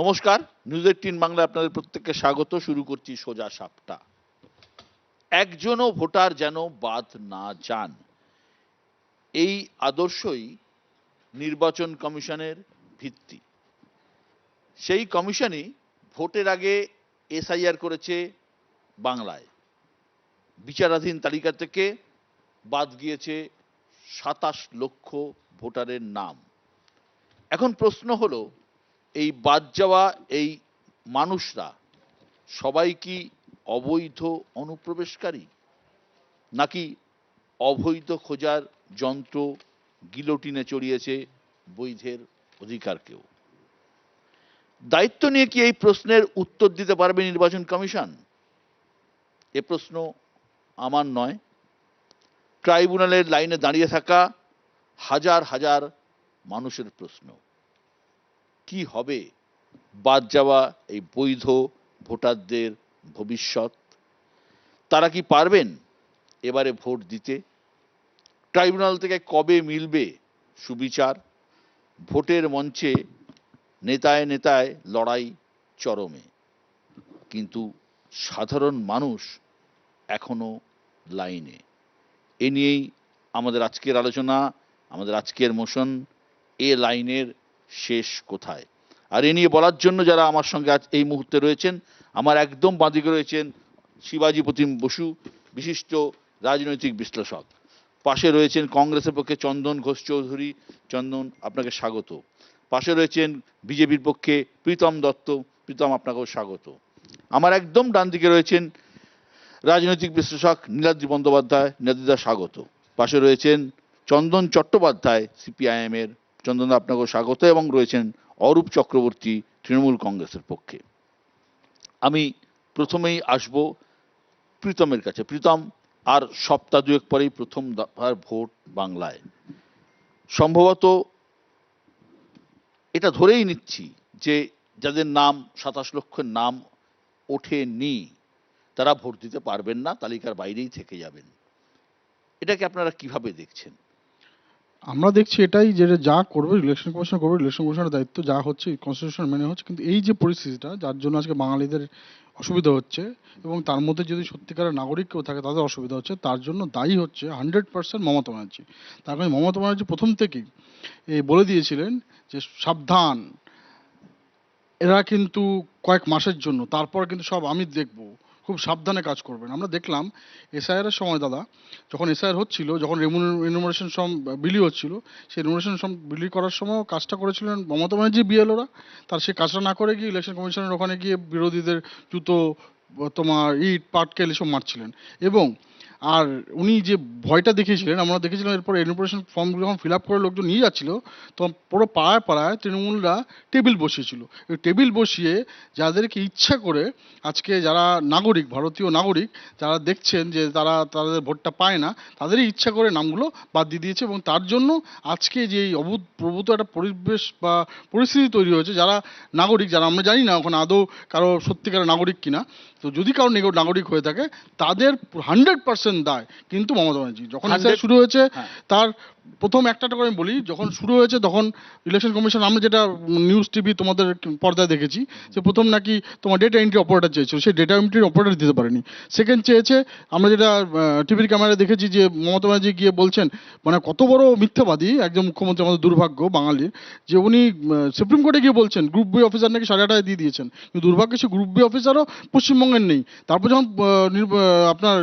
নমস্কার, নিউজ 18 বাংলায় আপনাদের প্রত্যেককে স্বাগত। শুরু করছি সোজা সাপটা। একজনও ভোটার যেন বাদ না যান, এই আদর্শই নির্বাচন কমিশনের ভিত্তি। সেই কমিশনই ভোটের আগে এসআইআর করেছে বাংলায়। বিচারাধীন তালিকা থেকে বাদ গিয়েছে 27 লক্ষ ভোটারের নাম। এখন প্রশ্ন হলো, এই বাদ যাওয়া এই মানুষরা সবাই কি অবৈধ অনুপ্রবেশকারী, নাকি অবৈধ খোঁজার যন্ত্র গিলোটিনে চড়িয়েছে বৈধের অধিকারকেও? দায়িত্ব নিয়ে কি এই প্রশ্নের উত্তর দিতে পারবে নির্বাচন কমিশন? এ প্রশ্ন আমার নয়, ট্রাইব্যুনালের লাইনে দাঁড়িয়ে থাকা হাজার হাজার মানুষের প্রশ্ন। কি হবে বাদ যাওয়া এই বৈধ ভোটারদের ভবিষ্যৎ? তারা কি পারবেন এবারে ভোট দিতে? ট্রাইব্যুনাল থেকে কবে মিলবে সুবিচার? ভোটের মঞ্চে নেতায় নেতায় লড়াই চরমে, কিন্তু সাধারণ মানুষ এখনো লাইনে। এ নিয়েই আমাদের আজকের আলোচনা, আমাদের আজকের মোশন, এ লাইনের শেষ কোথায়। আর এ নিয়ে বলার জন্য যারা আমার সঙ্গে আজ এই মুহূর্তে রয়েছেন, আমার একদম বাঁদিকে রয়েছেন শিবাজী প্রতিম বসু, বিশিষ্ট রাজনৈতিক বিশ্লেষক। পাশে রয়েছেন কংগ্রেসের পক্ষে চন্দন ঘোষ চৌধুরী। চন্দন, আপনাকে স্বাগত। পাশে রয়েছেন বিজেপির পক্ষে প্রীতম দত্ত। প্রীতম, আপনাকেও স্বাগত। আমার একদম ডান দিকে রয়েছেন রাজনৈতিক বিশ্লেষক নীলাদ্রি বন্দ্যোপাধ্যায়। নীলাদ্রিদা, স্বাগত। পাশে রয়েছেন চন্দন চট্টোপাধ্যায়, সিপিআইএম এর। চন্দন, আপনাকেও স্বাগত। এবং রয়েছেন অরূপ চক্রবর্তী, তৃণমূল কংগ্রেসের পক্ষে। আমি প্রথমেই আসব প্রীতমের কাছে। প্রীতম, আর সপ্তাহ দুয়েক পরেই প্রথম দফার ভোট বাংলায়। সম্ভবত এটা ধরেই নিচ্ছি যে যাদের নাম 27 লক্ষের নাম ওঠেনি, তারা ভোট দিতে পারবেন না, তালিকার বাইরেই থেকে যাবেন। এটাকে আপনারা কিভাবে দেখছেন? আমরা দেখছি এটাই, যেটা যা করবে ইলেকশন কমিশন করবে, ইলেকশন কমিশনের দায়িত্ব, যা হচ্ছে কনস্টিটিউশন মেনে হচ্ছে। কিন্তু এই যে পরিস্থিতিটা, যার জন্য আজকে বাঙালিদের অসুবিধা হচ্ছে, এবং তার মধ্যে যদি সত্যিকারের নাগরিক কেউ থাকে তাদের অসুবিধা হচ্ছে, তার জন্য দায়ী হচ্ছে 100% মমতা ব্যানার্জি। তার কারণে মমতা ব্যানার্জি প্রথম থেকেই বলে দিয়েছিলেন যে সাবধান, এরা কিন্তু কয়েক মাসের জন্য, তারপর কিন্তু সব আমি দেখব, খুব সাবধানে কাজ করবেন। আমরা দেখলাম এসআইআর এর সময় দাদা, যখন এসআইআর হচ্ছিল, যখন রেমুনারেশন ফর্ম বিলি হচ্ছিল, সেই রেমুনারেশন ফর্ম বিলি করার সময় কাজটা করেছিলেন মমতা ব্যানার্জি বিএলওরা। তার সেই কাজটা না করে গিয়ে ইলেকশন কমিশনের ওখানে গিয়ে বিরোধীদের জুতো, তোমার ইট পাটকেল এসব মারছিলেন। এবং আর উনি যে ভয়টা দেখিয়েছিলেন, আমরা দেখেছিলাম এরপর রেমুনারেশন ফর্মগুলো যখন ফিল আপ করে লোকজন নিয়ে যাচ্ছিল, তখন পুরো পাড়ায় পাড়ায় তৃণমূলরা টেবিল বসিয়েছিল। এই টেবিল বসিয়ে যাদেরকে ইচ্ছা করে, আজকে যারা নাগরিক, ভারতীয় নাগরিক যারা দেখছেন যে তারা তাদের ভোটটা পায় না, তাদেরই ইচ্ছা করে নামগুলো বাদ দিয়ে দিয়েছে। এবং তার জন্য আজকে যে এই অভূতপূর্ব একটা পরিবেশ বা পরিস্থিতি তৈরি হয়েছে, যারা নাগরিক, যারা আমরা জানি না ওখানে আদৌ কারো সত্যিকারের নাগরিক কিনা, তো যদি কারো নাগরিক হয়ে থাকে তাদের 100% দায় কিন্তু মমতা ব্যানার্জি। যখন শুরু হয়েছে, তার প্রথম একটা করে আমি বলি, যখন শুরু হয়েছে তখন ইলেকশন কমিশন, আমরা যেটা নিউজ টিভি তোমাদের পর্দায় দেখেছি, যে প্রথম নাকি তোমার ডেটা এন্ট্রি অপারেটর চেয়েছিল, সেই ডেটা এন্ট্রি অপারেটর দিতে পারেনি। সেকেন্ড চেয়েছে, আমরা যেটা টিভির ক্যামেরায় দেখেছি, যে মমতা ব্যানার্জি গিয়ে বলছেন, মানে কত বড় মিথ্যাবাদী একজন মুখ্যমন্ত্রী, আমাদের দুর্ভাগ্য বাঙালির, যে উনি সুপ্রিম কোর্টে গিয়ে বলছেন গ্রুপ বি অফিসার নাকি 8,500 দিয়ে দিয়েছেন, কিন্তু দুর্ভাগ্য সে গ্রুপ বি অফিসারও পশ্চিমবঙ্গের নেই। তারপর যখন আপনার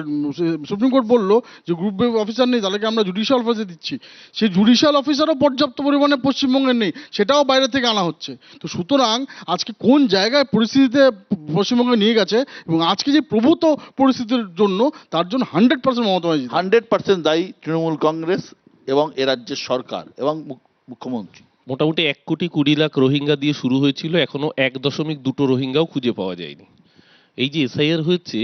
সুপ্রিম কোর্ট বললো যে গ্রুপ বি অফিসার নেই, তাহলে আমরা জুডিশিয়াল অফিসে দিচ্ছি, সেই জুডিশিয়াল অফিসারও পর্যাপ্ত পরিমাণে পশ্চিমবঙ্গের নেই, সেটাও বাইরে থেকে আনা হচ্ছে। তো সুতরাং আজকে কোন জায়গায় পরিস্থিতিতে পশ্চিমবঙ্গে নিয়ে গেছে, এবং আজকে যে প্রভূত পরিস্থিতির জন্য, তার জন্য 100% মমতা ব্যানার্জি। 100% দায়ী তৃণমূল কংগ্রেস এবং এ রাজ্যের সরকার এবং মুখ্যমন্ত্রী। মোটামুটি 1,20,00,000 রোহিঙ্গা দিয়ে শুরু হয়েছিল, এখনো 1.2 রোহিঙ্গাও খুঁজে পাওয়া যায়নি। এই যে এসআইআর হয়েছে,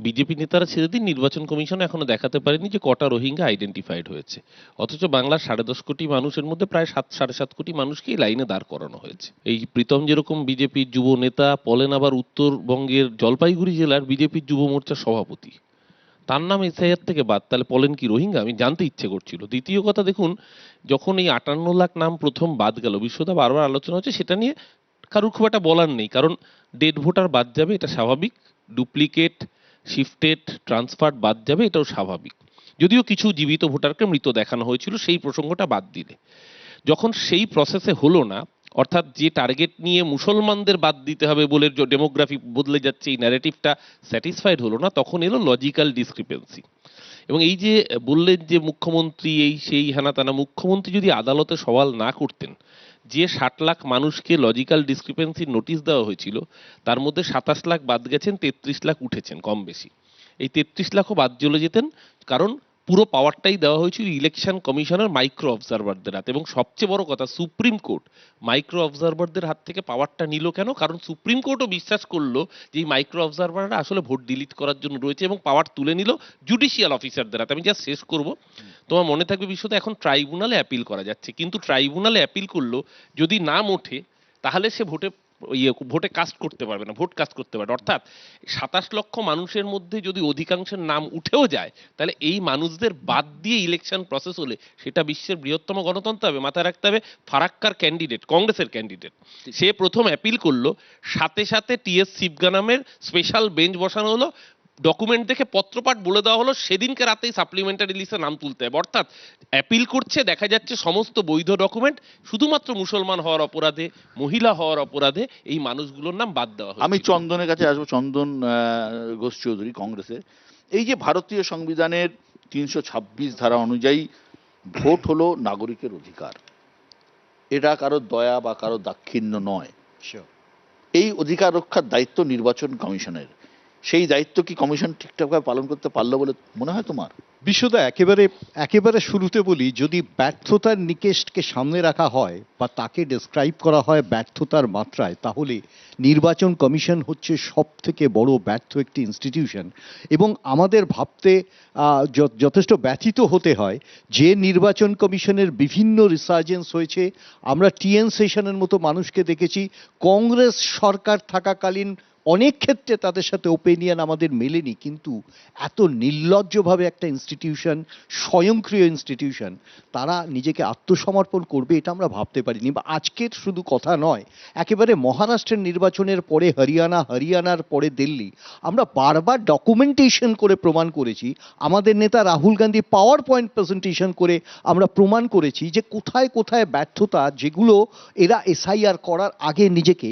বিজেপি নেতারা ছেড়ে দিন, নির্বাচন কমিশন এখনো দেখাতে পারেনি যে কটা রোহিঙ্গা আইডেন্টিফাইড হয়েছে। অথচ বাংলার 10.5 কোটি মানুষের মধ্যে প্রায় 7.5 কোটি মানুষকে লাইনে দাঁড় করানো হয়েছে। এই প্রীতম যেরকম বিজেপির যুব নেতা, পলেন আবার উত্তরবঙ্গের জলপাইগুড়ি জেলার বিজেপির যুব মোর্চার সভাপতি, তার নাম এসআইআর থেকে বাদ। তাহলে পলেন কি রোহিঙ্গা? আমি জানতে ইচ্ছে করছিল। দ্বিতীয় কথা দেখুন, যখন এই 58 লাখ নাম প্রথম বাদ গেল, বিশ্বদা বারবার আলোচনা হচ্ছে সেটা নিয়ে, কারোর খুব একটা বলার নেই, কারণ ডেড ভোটার বাদ যাবে, এটা স্বাভাবিক। ডুপ্লিকেট, শিফটেড, ট্রান্সফার বাদ যাবে, এটাও স্বাভাবিক। যদিও কিছু জীবিত ভোটারকে মৃত দেখানো হয়েছিল সেই প্রসঙ্গটা বাদ দিলে, যখন সেই প্রসেসে হলো না, অর্থাৎ যে টার্গেট নিয়ে মুসলমানদের বাদ দিতে হবে বলে যে ডেমোগ্রাফি বদলে যাচ্ছে, এই ন্যারেটিভটা স্যাটিসফাইড হলো না, তখন এলো লজিক্যাল ডিসক্রিপেন্সি। এবং এই যে বললেন যে মুখ্যমন্ত্রী এই সেই হেনা তেনা, মুখ্যমন্ত্রী যদি আদালতে সওয়াল না করতেন, যে 60 লাখ মানুষকে লজিক্যাল ডিসক্রিপেন্সির নোটিশ দেওয়া হয়েছিল, তার মধ্যে 27 লাখ বাদ গেছেন, 33 লাখ উঠেছেন কম বেশি। এই 33 লাখও বাদ চলে যেতেন, কারণ পুরো পাওয়ারটাই দেওয়া হয়েছিল ইলেকশন কমিশনের মাইক্রো অবজারভারদের হাতে। এবং সবচেয়ে বড় কথা, সুপ্রিম কোর্ট মাইক্রো অবজারভারদের হাত থেকে পাওয়ারটা নিল কেন? কারণ সুপ্রিম কোর্টও বিশ্বাস করলো যে এই মাইক্রো অবজারভাররা আসলে ভোট ডিলিট করার জন্য রয়েছে, এবং পাওয়ার তুলে নিল জুডিশিয়াল অফিসারদের হাতে। আমি যা শেষ করব, তোমার মনে থাকবে বিষয়টা, এখন ট্রাইব্যুনালে অ্যাপিল করা যাচ্ছে, কিন্তু ট্রাইব্যুনালে অ্যাপিল করলো যদি নাম ওঠে, তাহলে সে ভোটে কাস্ট করতে পারবে না, ভোট কাস্ট করতে পারবে। অর্থাৎ 27 লক্ষ মানুষের মধ্যে যদি অধিকাংশের নাম উঠেও যায়, তাহলে এই মানুষদের বাদ দিয়ে ইলেকশন প্রসেস হলে সেটা বিশ্বের বৃহত্তম গণতন্ত্র হবে। মাথায় রাখতে হবে, ফারাক্কার ক্যান্ডিডেট, কংগ্রেসের ক্যান্ডিডেট, সে প্রথম অ্যাপিল করলো, সাথে সাথে টিএস শিবগানামের স্পেশাল বেঞ্চ বসানো হলো, ডকুমেন্ট দেখে পত্রপাঠ বলে দেওয়া হলো, সেদিনকে রাতেই সাপ্লিমেন্টারি লিস্টে নাম তুলতে হবে। অর্থাৎ অ্যাপিল করছে, দেখা যাচ্ছে সমস্ত বৈধ ডকুমেন্ট, শুধুমাত্র মুসলমান হওয়ার অপরাধে, মহিলা হওয়ার অপরাধে এই মানুষগুলোর নাম বাদ দেওয়া হয়েছে। আমি চন্দনের কাছে আসবো। চন্দন ঘোষ চৌধুরী, কংগ্রেসের, এই যে ভারতীয় সংবিধানের 326 ধারা অনুযায়ী ভোট হলো নাগরিকের অধিকার, এটা কারো দয়া বা কারো দাক্ষিণ্য নয়। এই অধিকার রক্ষার দায়িত্ব নির্বাচন কমিশনের। সেই দায়িত্ব কি কমিশন ঠিকঠাকভাবে পালন করতে পারলো বলে মনে হয় তোমার? বিশ্বদা, একেবারে শুরুতে বলি, যদি ব্যর্থতার নিকেশকে সামনে রাখা হয় বা তাকে ডেসক্রাইব করা হয় ব্যর্থতার মাত্রায়, তাহলে নির্বাচন কমিশন হচ্ছে সব থেকে বড় ব্যর্থ একটি ইনস্টিটিউশন। এবং আমাদের ভাবতে যথেষ্ট ব্যথিত হতে হয় যে নির্বাচন কমিশনের বিভিন্ন রিসার্জেন্স হয়েছে। আমরা টিএন সেশনের মতো মানুষকে দেখেছি, কংগ্রেস সরকার থাকাকালীন অনেক ক্ষেত্রে তাদের সাথে ওপিনিয়ন আমাদের মেলেনি, কিন্তু এত নির্লজ্জভাবে একটা ইনস্টিটিউশন, স্বয়ংক্রিয় ইনস্টিটিউশন, তারা নিজেকে আত্মসমর্পণ করবে এটা আমরা ভাবতে পারিনি। বা আজকের শুধু কথা নয়, একেবারে মহারাষ্ট্রের নির্বাচনের পরে হরিয়ানার পরে দিল্লি, আমরা বারবার ডকুমেন্টেশন করে প্রমাণ করেছি, আমাদের নেতা Rahul Gandhi power point presentation করে আমরা প্রমাণ করেছি যে কোথায় কোথায় ব্যর্থতা, যেগুলো এরা এসআইআর করার আগে নিজেকে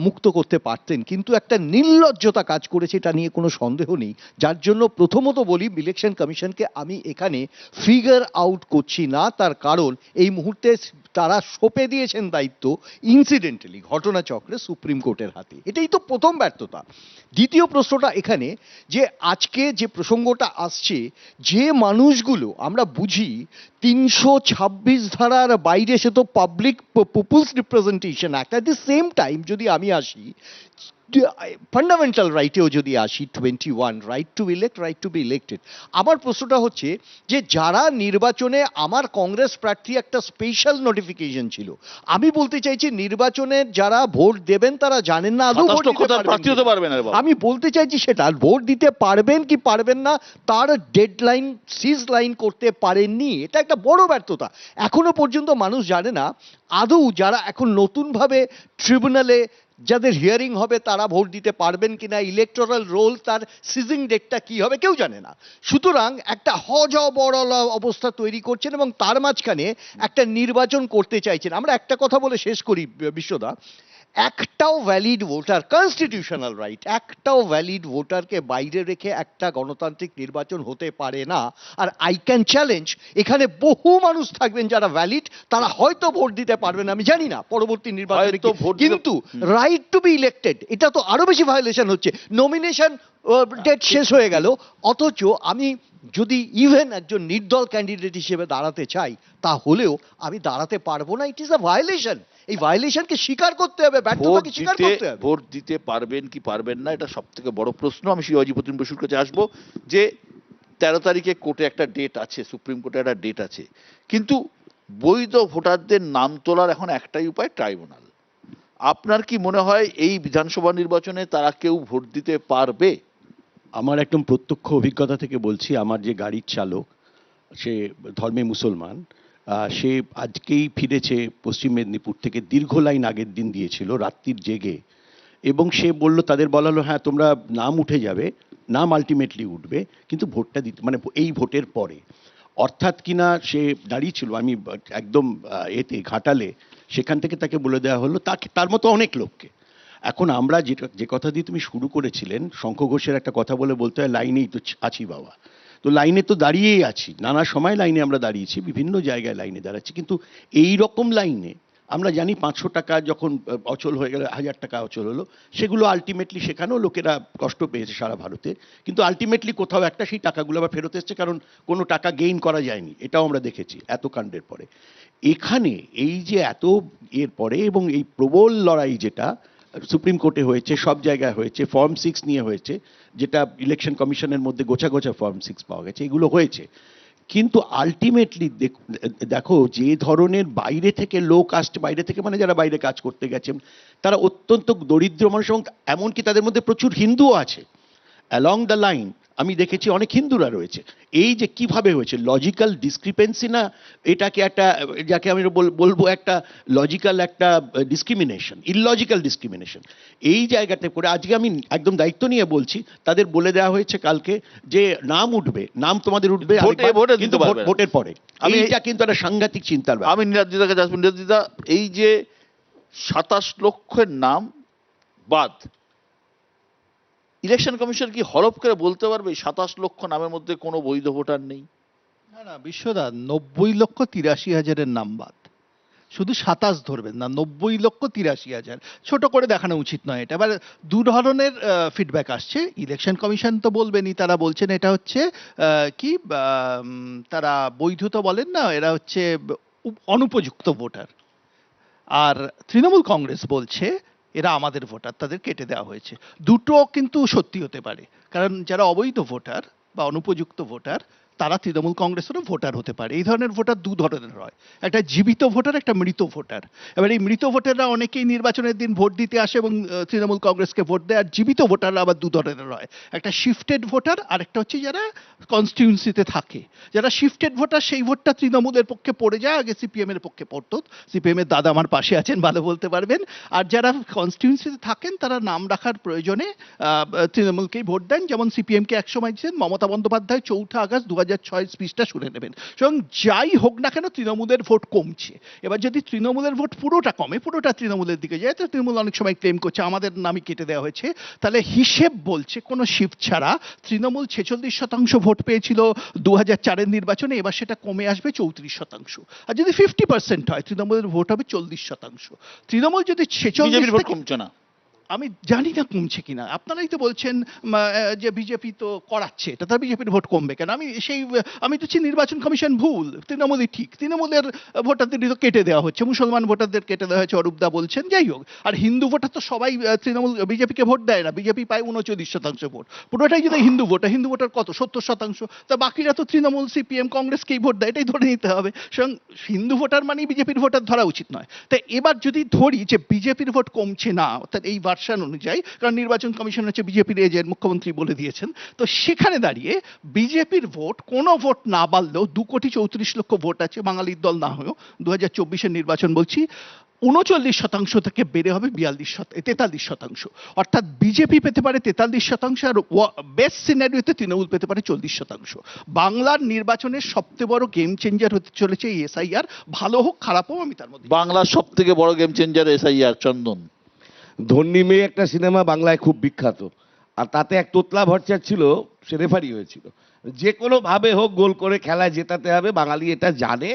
মুক্ত করতে পারতেন। কিন্তু একটা নির্লজ্জতা কাজ করেছে, এটা নিয়ে কোনো সন্দেহ নেই। যার জন্য প্রথমত বলি, ইলেকশন কমিশনকে আমি এখানে ফিগার আউট করছি না, তার কারণ এই মুহূর্তে তারা সঁপে দিয়েছেন দায়িত্ব ইনসিডেন্টালি, ঘটনাচক্রে, সুপ্রিম কোর্টের হাতে। এটাই তো প্রথম ব্যর্থতা। দ্বিতীয় প্রশ্নটা এখানে, যে আজকে যে প্রসঙ্গটা আসছে, যে মানুষগুলো আমরা বুঝি 326 ধারার বাইরে, সে তো public people's representation act. At the same time যদি আমি আসি ফান্ডামেন্টাল রাইটেও যদি আসি, 21 right to elect, right to be elected, আমার প্রশ্নটা হচ্ছে যে যারা নির্বাচনে, আমার কংগ্রেস প্রার্থী একটা স্পেশাল নোটিফিকেশন ছিল, আমি বলতে চাইছি নির্বাচনে যারা ভোট দেবেন তারা জানেন না আদৌ ভোট দিতে পারবেন। আমি বলতে চাইছি সেটা, ভোট দিতে পারবেন কি পারবেন না তার ডেডলাইন, সিজ লাইন করতে পারেননি, এটা একটা বড় ব্যর্থতা। এখনো পর্যন্ত মানুষ জানে না আদৌ যারা এখন নতুনভাবে ট্রিব্যুনালে যাদের হিয়ারিং হবে তারা ভোট দিতে পারবেন কিনা, ইলেকটোরাল রোল, তার সিজিং ডেটটা কি হবে, কেউ জানে না। সুতরাং একটা হযবরল অবস্থা তৈরি করছেন এবং তার মাঝখানে একটা নির্বাচন করতে চাইছেন। আমরা একটা কথা বলে শেষ করি বিশ্বদা, একটাও ভ্যালিড ভোটার, কনস্টিটিউশনাল রাইট, একটাও ভ্যালিড ভোটারকে বাইরে রেখে একটা গণতান্ত্রিক নির্বাচন হতে পারে না। আর আই ক্যান চ্যালেঞ্জ, এখানে বহু মানুষ থাকবেন যারা ভ্যালিড, তারা হয়তো ভোট দিতে পারবেন, আমি জানি না পরবর্তী নির্বাচনে, কিন্তু রাইট টু বি ইলেক্টেড, এটা তো আরো বেশি ভায়োলেশন হচ্ছে। নমিনেশন ডেট শেষ হয়ে গেল, অথচ আমি যদি ইভেন একজন নির্দল ক্যান্ডিডেট হিসেবে দাঁড়াতে চাই, তাহলেও আমি দাঁড়াতে পারবো না। It is a violation. এই ভায়োলেশনকে স্বীকার করতে হবে, ব্যর্থতাকে স্বীকার করতে হবে। ভোট দিতে পারবেন কি পারবেন না, এটা সব থেকে বড় প্রশ্ন। আমি শিবাজী প্রতিম বসুর কাছে আসবো, যে 13 তারিখে কোর্টে একটা ডেট আছে, সুপ্রিম কোর্টে একটা ডেট আছে, কিন্তু বৈধ ভোটারদের নাম তোলার এখন একটাই উপায়, ট্রাইব্যুনাল। আপনার কি মনে হয় এই বিধানসভা নির্বাচনে তারা কেউ ভোট দিতে পারবে? আমার একদম প্রত্যক্ষ অভিজ্ঞতা থেকে বলছি, আমার যে গাড়ির চালক, সে ধর্মে মুসলমান, সে আজকেই ফিরেছে পশ্চিম মেদিনীপুর থেকে, দীর্ঘ লাইন আগের দিন দিয়েছিল রাত্রির জেগে, এবং সে বলল, তাদের বলা হলো হ্যাঁ তোমরা নাম উঠে যাবে, নাম আলটিমেটলি উঠবে কিন্তু ভোটটা দিতে মানে এই ভোটের পরে, অর্থাৎ কিনা সে দাঁড়িয়েছিল, আমি একদম এতে ঘাটালে, সেখান থেকে তাকে বলে দেওয়া হলো, তাকে তার মতো অনেক লোককে। এখন আমরা যে কথা দিয়ে তুমি শুরু করেছিলেন, শঙ্খ ঘোষের একটা কথা বলতে হয় লাইনেই তো আছি বাবা, তো লাইনে তো দাঁড়িয়েই আছি, নানা সময় লাইনে আমরা দাঁড়িয়েছি, বিভিন্ন জায়গায় লাইনে দাঁড়াচ্ছি, কিন্তু এই রকম লাইনে আমরা জানি 500 টাকা যখন অচল হয়ে গেল, 1000 টাকা অচল হলো, সেগুলো আলটিমেটলি সেখানেও লোকেরা কষ্ট পেয়েছে সারা ভারতে, কিন্তু আলটিমেটলি কোথাও একটা সেই টাকাগুলো আবার ফেরত এসছে, কারণ কোনো টাকা গেইন করা যায়নি, এটাও আমরা দেখেছি এত কাণ্ডের পরে। এখানে এই যে এত এর পরে এবং এই প্রবল লড়াই যেটা সুপ্রিম কোর্টে হয়েছে, সব জায়গায় হয়েছে, ফর্ম 6 নিয়ে হয়েছে, যেটা ইলেকশন কমিশনের মধ্যে গোছা গোছা ফর্ম 6 পাওয়া গেছে, এগুলো হয়েছে, কিন্তু আলটিমেটলি দেখো যে ধরনের বাইরে থেকে লোক আসছে, বাইরে থেকে মানে যারা বাইরে কাজ করতে গেছেন, তারা অত্যন্ত দরিদ্র মানুষ, এবং এমনকি তাদের মধ্যে প্রচুর হিন্দুও আছে। অ্যালং দ্য লাইন আমি দেখেছি অনেক হিন্দুরা রয়েছে। এই যে কিভাবে হয়েছে লজিক্যাল ডিসক্রিপেন্সি, না এটাকে একটা, যাকে আমি বলবো একটা লজিক্যাল একটা ডিসক্রিমিনেশন, ইললজিক্যাল ডিসক্রিমিনেশন, এই জায়গাতে করে আজকে আমি একদম দায়িত্ব নিয়ে বলছি, তাদের বলে দেওয়া হয়েছে কালকে যে নাম উঠবে, নাম তোমাদের উঠবে কিন্তু ভোটের পরে। এইটা কিন্তু একটা সাংঘাতিক চিন্তার ব্যাপার। আমি নীলাদ্রিদাকে যাচ্ছি। নীলাদ্রিদা, এই যে 27 লক্ষের নাম বাদ, ইলেকশন কমিশন কি হলফ করে বলতে পারবে 27 লক্ষ নামের মধ্যে কোনো বৈধ ভোটার নেই? না না বিশ্বদা, 90,83,000-এর নাম বাদ, শুধু 27 ধরবেন না, 90,83,000 ছোট করে দেখানো উচিত নয় এটা। এবার দু ধরনের ফিডব্যাক আসছে, ইলেকশন কমিশন তো বলবেনই, তারা বলছেন এটা হচ্ছে কি তারা বৈধতা বলেন না, এরা হচ্ছে অনুপযুক্ত ভোটার, আর তৃণমূল কংগ্রেস বলছে এরা আমাদের ভোটার, তাদের কেটে দেওয়া হয়েছে। দুটো কিন্তু সত্যি হতে পারে, কারণ যারা অবৈধ ভোটার বা অনুপযুক্ত ভোটার তারা তৃণমূল কংগ্রেসেরও ভোটার হতে পারে। এই ধরনের ভোটার দু ধরনের হয়, একটা জীবিত ভোটার, একটা মৃত ভোটার। এবার এই মৃত ভোটাররা অনেকেই নির্বাচনের দিন ভোট দিতে আসে এবং তৃণমূল কংগ্রেসকে ভোট দেয়, আর জীবিত ভোটাররা আবার দু ধরনের হয়, একটা শিফটেড ভোটার আর একটা হচ্ছে যারা কনস্টিটিউন্সিতে থাকে। যারা শিফটেড ভোটার সেই ভোটটা তৃণমূলের পক্ষে পড়ে যায়, আগে সিপিএম এর পক্ষে পড়তো, সিপিএম এর দাদা আমার পাশে আছেন ভালো বলতে পারবেন। আর যারা কনস্টিটিউন্সিতে থাকেন তারা নাম রাখার প্রয়োজনে তৃণমূলকেই ভোট দেন, যেমন সিপিএমকে একসময় ছিলেন মমতা বন্দ্যোপাধ্যায় 4 আগস্ট 2006 স্পিচটা শুনে নেবেন। সুতরাং যাই হোক না কেন তৃণমূলের ভোট কমছে। এবার যদি তৃণমূলের ভোট পুরোটা কমে, পুরোটা তৃণমূলের দিকে যায়, তো তৃণমূল অনেক সময় ক্লেম করছে আমাদের নামই কেটে দেওয়া হয়েছে, তাহলে হিসেব বলছে কোনো শিফট ছাড়া তৃণমূল 46% ভোট পেয়েছিল 2004-এর নির্বাচনে, এবার সেটা কমে আসবে 34%। আর যদি 50% হয় তৃণমূলের ভোট হবে 40%। তৃণমূল যদি 46 ভোট কমছে না, আমি জানি না কমছে কিনা, আপনারাই তো বলছেন যে বিজেপি তো করাচ্ছে এটা, তার বিজেপির ভোট কমবে কেন? আমি তো নির্বাচন কমিশন ভুল, তৃণমূলই ঠিক, তৃণমূলের ভোটারদের তো কেটে দেওয়া হচ্ছে, মুসলমান ভোটারদের কেটে দেওয়া হয়েছে অরূপদা বলছেন। যাই হোক, আর হিন্দু ভোটার তো সবাই তৃণমূল বিজেপিকে ভোট দেয় না, বিজেপি পায় 39% ভোট, পুরোটাই যদি হিন্দু ভোটার কত 70%, তা বাকিরা তো তৃণমূল সিপিএম কংগ্রেসকেই ভোট দেয়, এটাই ধরে নিতে হবে। সুতরাং হিন্দু ভোটার মানেই বিজেপির ভোটার ধরা উচিত নয়। তাই এবার যদি ধরি যে বিজেপির ভোট কমছে না, অর্থাৎ এই ভার্সন অনুযায়ী, কারণ নির্বাচন কমিশন হচ্ছে বিজেপির এজেন্ট, মুখ্যমন্ত্রী বলে দিয়েছেন, তো সেখানে দাঁড়িয়ে বিজেপির ভোট কোনো ভোট না বাড়লেও 2,34,00,000 ভোট আছে, বাঙালির দল না হয়েও 2024-এর নির্বাচন বলছি, 39% থেকে বেড়ে হবে 43%, অর্থাৎ বিজেপি পেতে পারে 43%, আর বেস্ট সিনারিওতে তৃণমূল পেতে পারে 40%। বাংলার নির্বাচনের সবচেয়ে বড় গেম চেঞ্জার হতে চলেছে এই এসআইআর, ভালো হোক খারাপ হোক, আমি তার মধ্যে। বাংলার সব থেকে বড় গেম চেঞ্জার এসআইআর। চন্দন, ধন্যী মেয়ে একটা সিনেমা বাংলায় খুব বিখ্যাত, আর তাতে এক তোতলা ভট্টাচার্য ছিল, সে রেফারি হয়েছিল, যে কোনো ভাবে হোক গোল করে খেলা জেতাতে হবে, বাঙালি এটা জানে।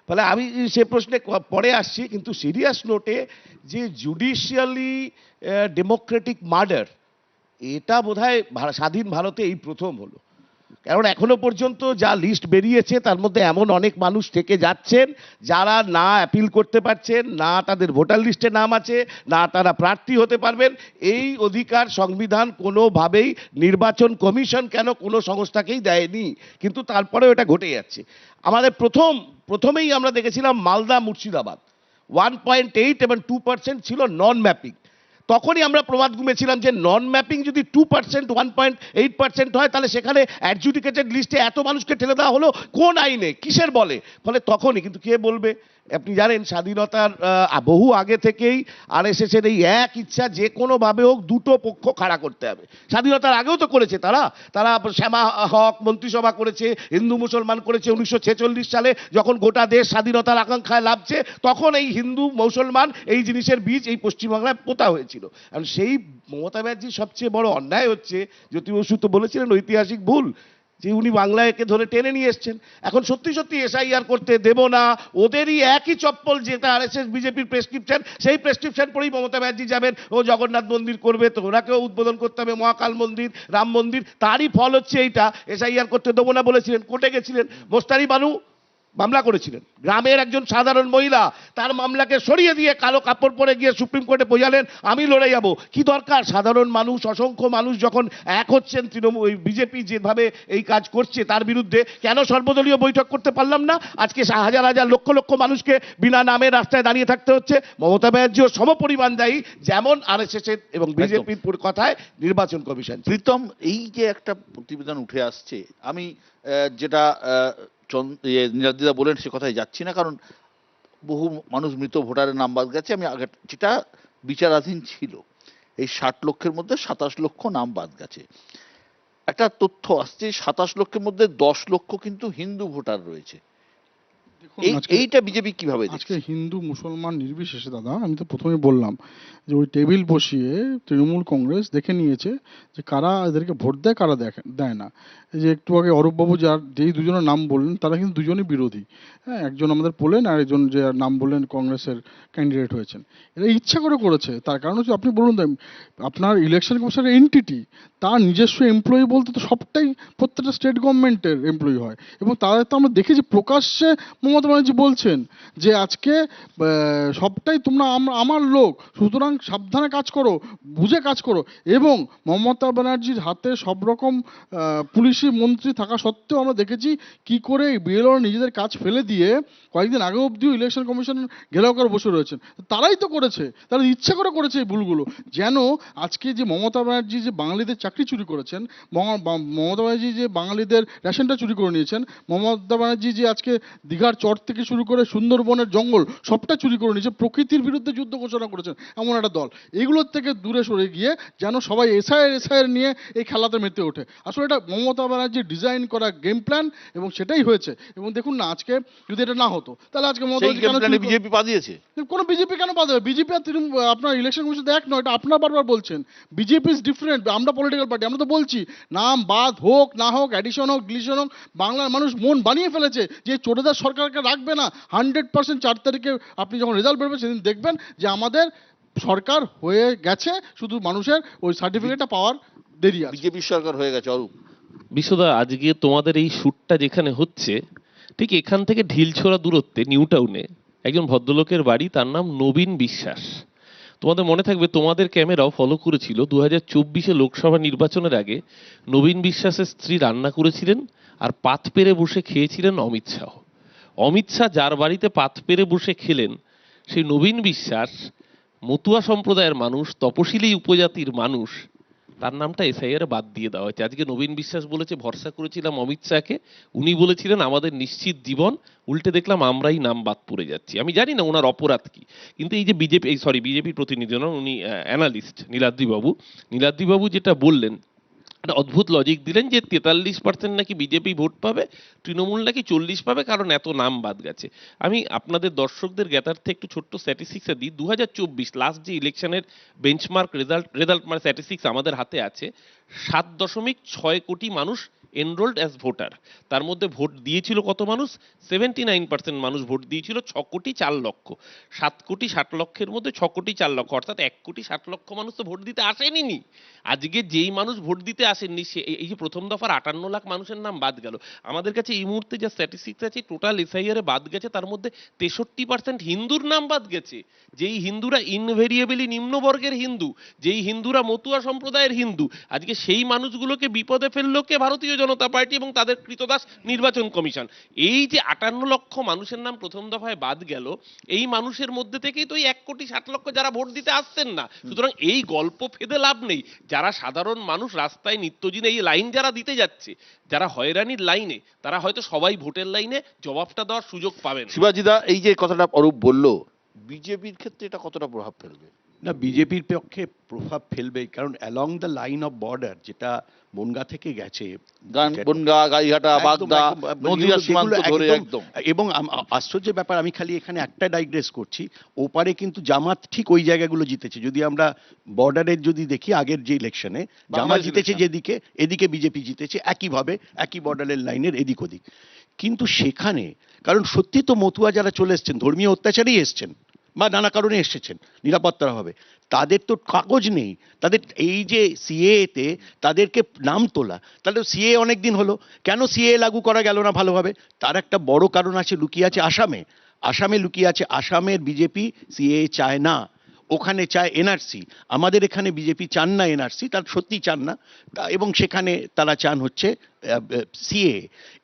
ফলে আমি সে প্রশ্নে পরে আসছি, কিন্তু সিরিয়াস নোটে যে জুডিশিয়ালি ডেমোক্রেটিক মার্ডার, এটা বোধহয় স্বাধীন ভারতে এই প্রথম হলো। কারণ এখনো পর্যন্ত যা লিস্ট বেরিয়েছে তার মধ্যে এমন অনেক মানুষ থেকে যাচ্ছেন যারা না অ্যাপিল করতে পারছেন, না তাদের ভোটার লিস্টে নাম আছে, না তারা প্রার্থী হতে পারবেন। এই অধিকার সংবিধান কোনোভাবেই নির্বাচন কমিশন কেন কোনো সংস্থাকেই দেয়নি, কিন্তু তারপরেও এটা ঘটে যাচ্ছে। আমাদের প্রথমেই আমরা দেখেছিলাম মালদা মুর্শিদাবাদ 1.8 এবং 2% ছিল নন ম্যাপিং। তখনই আমরা প্রবাদ গুমেছিলাম যে নন ম্যাপিং যদি 2% 1.8% হয় তাহলে সেখানে অ্যাডজুডিকেটেড লিস্টে এত মানুষকে ঠেলে দেওয়া হলো কোন আইনে, কিসের বলে? ফলে তখনই, কিন্তু কে বলবে? আপনি জানেন স্বাধীনতার বহু আগে থেকেই আরএসএস এর এই এক ইচ্ছা, যে কোনোভাবে হোক দুটো পক্ষ খাড়া করতে হবে। স্বাধীনতার আগেও তো করেছে তারা তারা শ্যামা হক মন্ত্রিসভা করেছে, হিন্দু মুসলমান করেছে 1946 সালে, যখন গোটা দেশ স্বাধীনতার আকাঙ্ক্ষায় লাভছে, তখন এই হিন্দু মুসলমান এই জিনিসের বীজ এই পশ্চিমবাংলায় পোতা হয়েছিল। আর সেই মমতা ব্যানার্জির সবচেয়ে বড় অন্যায় হচ্ছে, জ্যোতি বসু তো বলেছিলেন ঐতিহাসিক ভুল, যে উনি বাংলাকে ধরে টেনে নিয়ে এসছেন। এখন সত্যি সত্যি এসআইআর করতে দেব না, ওদেরই একই চপ্পল যেটা আরএসএস বিজেপির প্রেসক্রিপশন, সেই প্রেসক্রিপশন পরেই মমতা ব্যানার্জি যাবেন, ও জগন্নাথ মন্দির করবে, তো ওনাকেও উদ্বোধন করতে হবে, মহাকাল মন্দির, রাম মন্দির। তারই ফল হচ্ছে এইটা। এসআইআর করতে দেবো না বলেছিলেন, কোর্টে গেছিলেন, মোস্তারি বানু মামলা করেছিলেন, গ্রামের একজন সাধারণ মহিলা, তার মামলাকে সরিয়ে দিয়ে কালো কাপড় পরে গিয়ে সুপ্রিম কোর্টে বোঝালেন আমি লড়ে যাব। কি দরকার? সাধারণ মানুষ, অসংখ্য মানুষ যখন এক হচ্ছেন, তৃণমূল বিজেপি যেভাবে এই কাজ করছে তার বিরুদ্ধে, কেন সর্বদলীয় বৈঠক করতে পারলাম না? আজকে হাজার হাজার লক্ষ লক্ষ মানুষকে বিনা নামে রাস্তায় দাঁড়িয়ে থাকতে হচ্ছে। মমতা ব্যানার্জিও সমপরিমাণ দায়ী, যেমন আরএসএস এর এবং বিজেপির কথায় নির্বাচন কমিশন। প্রীতম, এই যে একটা প্রতিবেদন উঠে আসছে, আমি যেটা নীলাদ্রিদা বলেন সে কথায় যাচ্ছি না, কারণ বহু মানুষ মৃত ভোটারের নাম বাদ গেছে। আমি আগে যেটা বিচারাধীন ছিল, এই 60 লক্ষের মধ্যে 27 লক্ষ নাম বাদ গেছে। একটা তথ্য আসছে 27 লক্ষের মধ্যে 10 লক্ষ কিন্তু হিন্দু ভোটার রয়েছে। এইটা বিজেপি কিভাবে আজকে দেখছে? হিন্দু মুসলমান নির্বিশেষে দাদা, আমি তো প্রথমে বললাম যে ওই টেবিল বসিয়ে তৃণমূল কংগ্রেস দেখে নিয়েছে যে কারা এদেরকে ভোট দেয়, কারা দেয় না। এই যে একটু আগে অরূপবাবু যেই দুজনের নাম বললেন, তারা কিন্তু দুজনই বিরোধী। হ্যাঁ, একজন আমাদের পোলেন, আর একজন যে নাম বললেন কংগ্রেসের ক্যান্ডিডেট হয়েছেন। এরা ইচ্ছা করে করেছে। তার কারণ হচ্ছে, আপনি বলুন আপনার ইলেকশন কমিশনের এন্টিটি, তার নিজস্ব এমপ্লয়ি বলতে তো সবটাই প্রত্যেকটা স্টেট গভর্নমেন্টের এমপ্লয়ি হয়, এবং তাদের তো আমরা দেখেছি প্রকাশ্যে মমতা ব্যানার্জি বলছেন যে আজকে সবটাই তোমরা আমার লোক, সুতরাং সাবধানে কাজ করো, বুঝে কাজ করো। এবং মমতা ব্যানার্জির হাতে সব রকম পুলিশি মন্ত্রী থাকা সত্ত্বেও আমরা দেখেছি কি করে বিএলও নিজেদের কাজ ফেলে দিয়ে কয়েকদিন আগে অবধিও ইলেকশন কমিশন ঘেরাও করে বসে রয়েছেন। তারাই তো করেছে, তারা ইচ্ছা করে করেছে এই ভুলগুলো, যেন আজকে যে মমতা ব্যানার্জি যে বাঙালিদের চাকরি চুরি করেছেন, মমতা ব্যানার্জি যে বাঙালিদের রেশনটা চুরি করে নিয়েছেন, মমতা ব্যানার্জি যে আজকে দীঘার চর থেকে শুরু করে সুন্দরবনের জঙ্গল সবটা চুরি করে নিয়েছে, প্রকৃতির বিরুদ্ধে যুদ্ধ ঘোষণা করেছেন এমন একটা দল, এগুলোর থেকে দূরে সরে গিয়ে যেন সবাই এসআইআর নিয়ে এই খেলাতে মেতে ওঠে। আসলে এটা মমতা ব্যানার্জির ডিজাইন করা গেম প্ল্যান, এবং সেটাই হয়েছে। এবং দেখুন না, আজকে যদি এটা না হতো তাহলে আজকে মমতা সেই গেম প্ল্যানে বিজেপি পা দিয়েছে। কোনো বিজেপি কেন বাদ দেবে? বিজেপি আর আপনার ইলেকশন কমিশন এক নয়, এটা আপনার বারবার বলছেন। বিজেপি ইজ ডিফারেন্ট, আমরা পলিটিক্যাল পার্টি, আমরা তো বলছি নাম বাদ হোক না হোক, অ্যাডিশন হোক ডিলিশন হোক, বাংলার মানুষ মন বানিয়ে ফেলেছে যে চোরেদার সরকারকে রাখবে না। 100% 4 তারিখে আপনি যখন রেজাল্ট বেরোবে সেদিন দেখবেন যে আমাদের সরকার হয়ে গেছে, শুধু মানুষের ওই সার্টিফিকেটটা পাওয়ার দেরি আছে। বিজেপির সরকার হয়ে গেছে। অরূপ, বিশ্বদা, আজকে তোমাদের এই শ্যুটটা যেখানে হচ্ছে, ঠিক এখান থেকে ঢিলছোড়া দূরত্বে নিউ টাউনে একজন ভদ্রলোকের বাড়ি, তার নাম নবীন বিশ্বাস। তোমাদের মনে থাকবে, তোমাদের ক্যামেরাও ফলো করেছিল 2024 লোকসভা নির্বাচনের আগে নবীন বিশ্বাসের স্ত্রী রান্না করেছিলেন, আর পাত পেরে বসে খেয়েছিলেন অমিত শাহ। অমিত শাহ যার বাড়িতে পাত পেরে বসে খেলেন, সেই নবীন বিশ্বাস মতুয়া সম্প্রদায়ের মানুষ, তপশিলি উপজাতির মানুষ, তার নামটা এসআইআর বাদ দিয়ে দেওয়া হয়েছে। আজকে নবীন বিশ্বাস বলেছে ভরসা করেছিলাম অমিত শাহকে, উনি বলেছিলেন আমাদের নিশ্চিত জীবন, উল্টে দেখলাম আমরাই নাম বাদ পড়ে যাচ্ছি। আমি জানি না ওনার অপরাধ কি, কিন্তু এই যে বিজেপির প্রতিনিধি নন, উনি অ্যানালিস্ট নীলাদ্রিবাবু যেটা বললেন, একটা অদ্ভুত লজিক দিলেন যে 43% নাকি বিজেপি ভোট পাবে, তৃণমূল নাকি 40 পাবে, কারণ এত নাম বাদ গেছে। আমি আপনাদের দর্শকদের জ্ঞাতার্থে একটু ছোট্ট স্ট্যাটিস্টিক্স দিই। 2024 লাস্ট যে ইলেকশনের বেঞ্চমার্ক রেজাল্ট মানে স্ট্যাটিস্টিক্স আমাদের হাতে আছে, 7.6 কোটি মানুষ এনরোল্ড অ্যাজ ভোটার। তার মধ্যে ভোট দিয়েছিল কত মানুষ? 79% মানুষ ভোট দিয়েছিল, 6 কোটি 4 লক্ষ। 7 কোটি 60 লক্ষের মধ্যে 6 কোটি 4 লক্ষ, অর্থাৎ 1 কোটি 60 লক্ষ মানুষ তো ভোট দিতে আসেনি। আজকে যেই মানুষ ভোট দিতে আসেননি, এই যে প্রথম দফার 58 লাখ মানুষের নাম বাদ গেল। আমাদের কাছে এই মুহূর্তে যে স্ট্যাটিস্টিক্স আছে, টোটাল এসআইআর বাদ গেছে, তার মধ্যে 63% হিন্দুর নাম বাদ গেছে। যেই হিন্দুরা ইনভেরিয়েবলি নিম্নবর্গের হিন্দু, যেই হিন্দুরা মতুয়া সম্প্রদায়ের হিন্দু, আজকে সেই মানুষগুলোকে বিপদে ফেললো কে? ভারতীয় জনতা পার্টি এবং তাদের কৃতদাস নির্বাচন কমিশন। এই যে 58 লক্ষ মানুষের নাম প্রথম দফায় বাদ গেল, এই মানুষের মধ্যে থেকেই তো এই 1,60,00,000 যারা ভোট দিতে আসছেন না। সুতরাং এই গল্প ফেদে লাভ নেই। যারা সাধারণ মানুষ রাস্তায় নিত্যদিনে এই লাইন যারা দিতে যাচ্ছে, যারা হয়রানির লাইনে, তারা হয়তো সবাই ভোটের লাইনে জবাবটা দেওয়ার সুযোগ পাবেন। শিবাজিদা, এই যে কথাটা অরূপ বলল, বিজেপির ক্ষেত্রে এটা কতটা প্রভাব ফেলবে? না, বিজেপির পক্ষে প্রভাব ফেলবে, কারণ along the line of border, যেটা বনগা থেকে গেছে, বনগা, গাইঘাটা, একদম, বাগদা, একদম, নদীয়া যেগুলো সীমান্ত ধরে একদম। একদম। এবং আশ্চর্যের ব্যাপার, আমি খালি এখানে একটা ডাইগ্রেস করছি, ওপারে কিন্তু জামাত ঠিক ওই জায়গাগুলো জিতেছে। যদি আমরা বর্ডারের যদি দেখি, আগের যে ইলেকশনে জামাত বাংলাদেশ জিতেছে election। যেদিকে, এদিকে বিজেপি জিতেছে একইভাবে, একই বর্ডারের লাইনের এদিক ওদিক। কিন্তু সেখানে, কারণ সত্যি তো মতুয়া যারা চলে এসছেন, ধর্মীয় অত্যাচারেই এসছেন বা নানা কারণে এসেছেন নিরাপত্তার অভাবে, তাদের তো কাগজ নেই। তাদের এই যে সিএতে তাদেরকে নাম তোলা, তাহলে সিএ অনেক দিন হলো, কেন সিএ লাগু করা গেল না ভালোভাবে? তার একটা বড় কারণ আছে, লুকিয়ে আছে আসামে লুকিয়ে আছে। আসামের বিজেপি সিএ চায় না, ওখানে চায় এনআরসি। আমাদের এখানে বিজেপি চান না এনআরসি, তার সত্যি চান না, এবং সেখানে তারা চান হচ্ছে সিএ।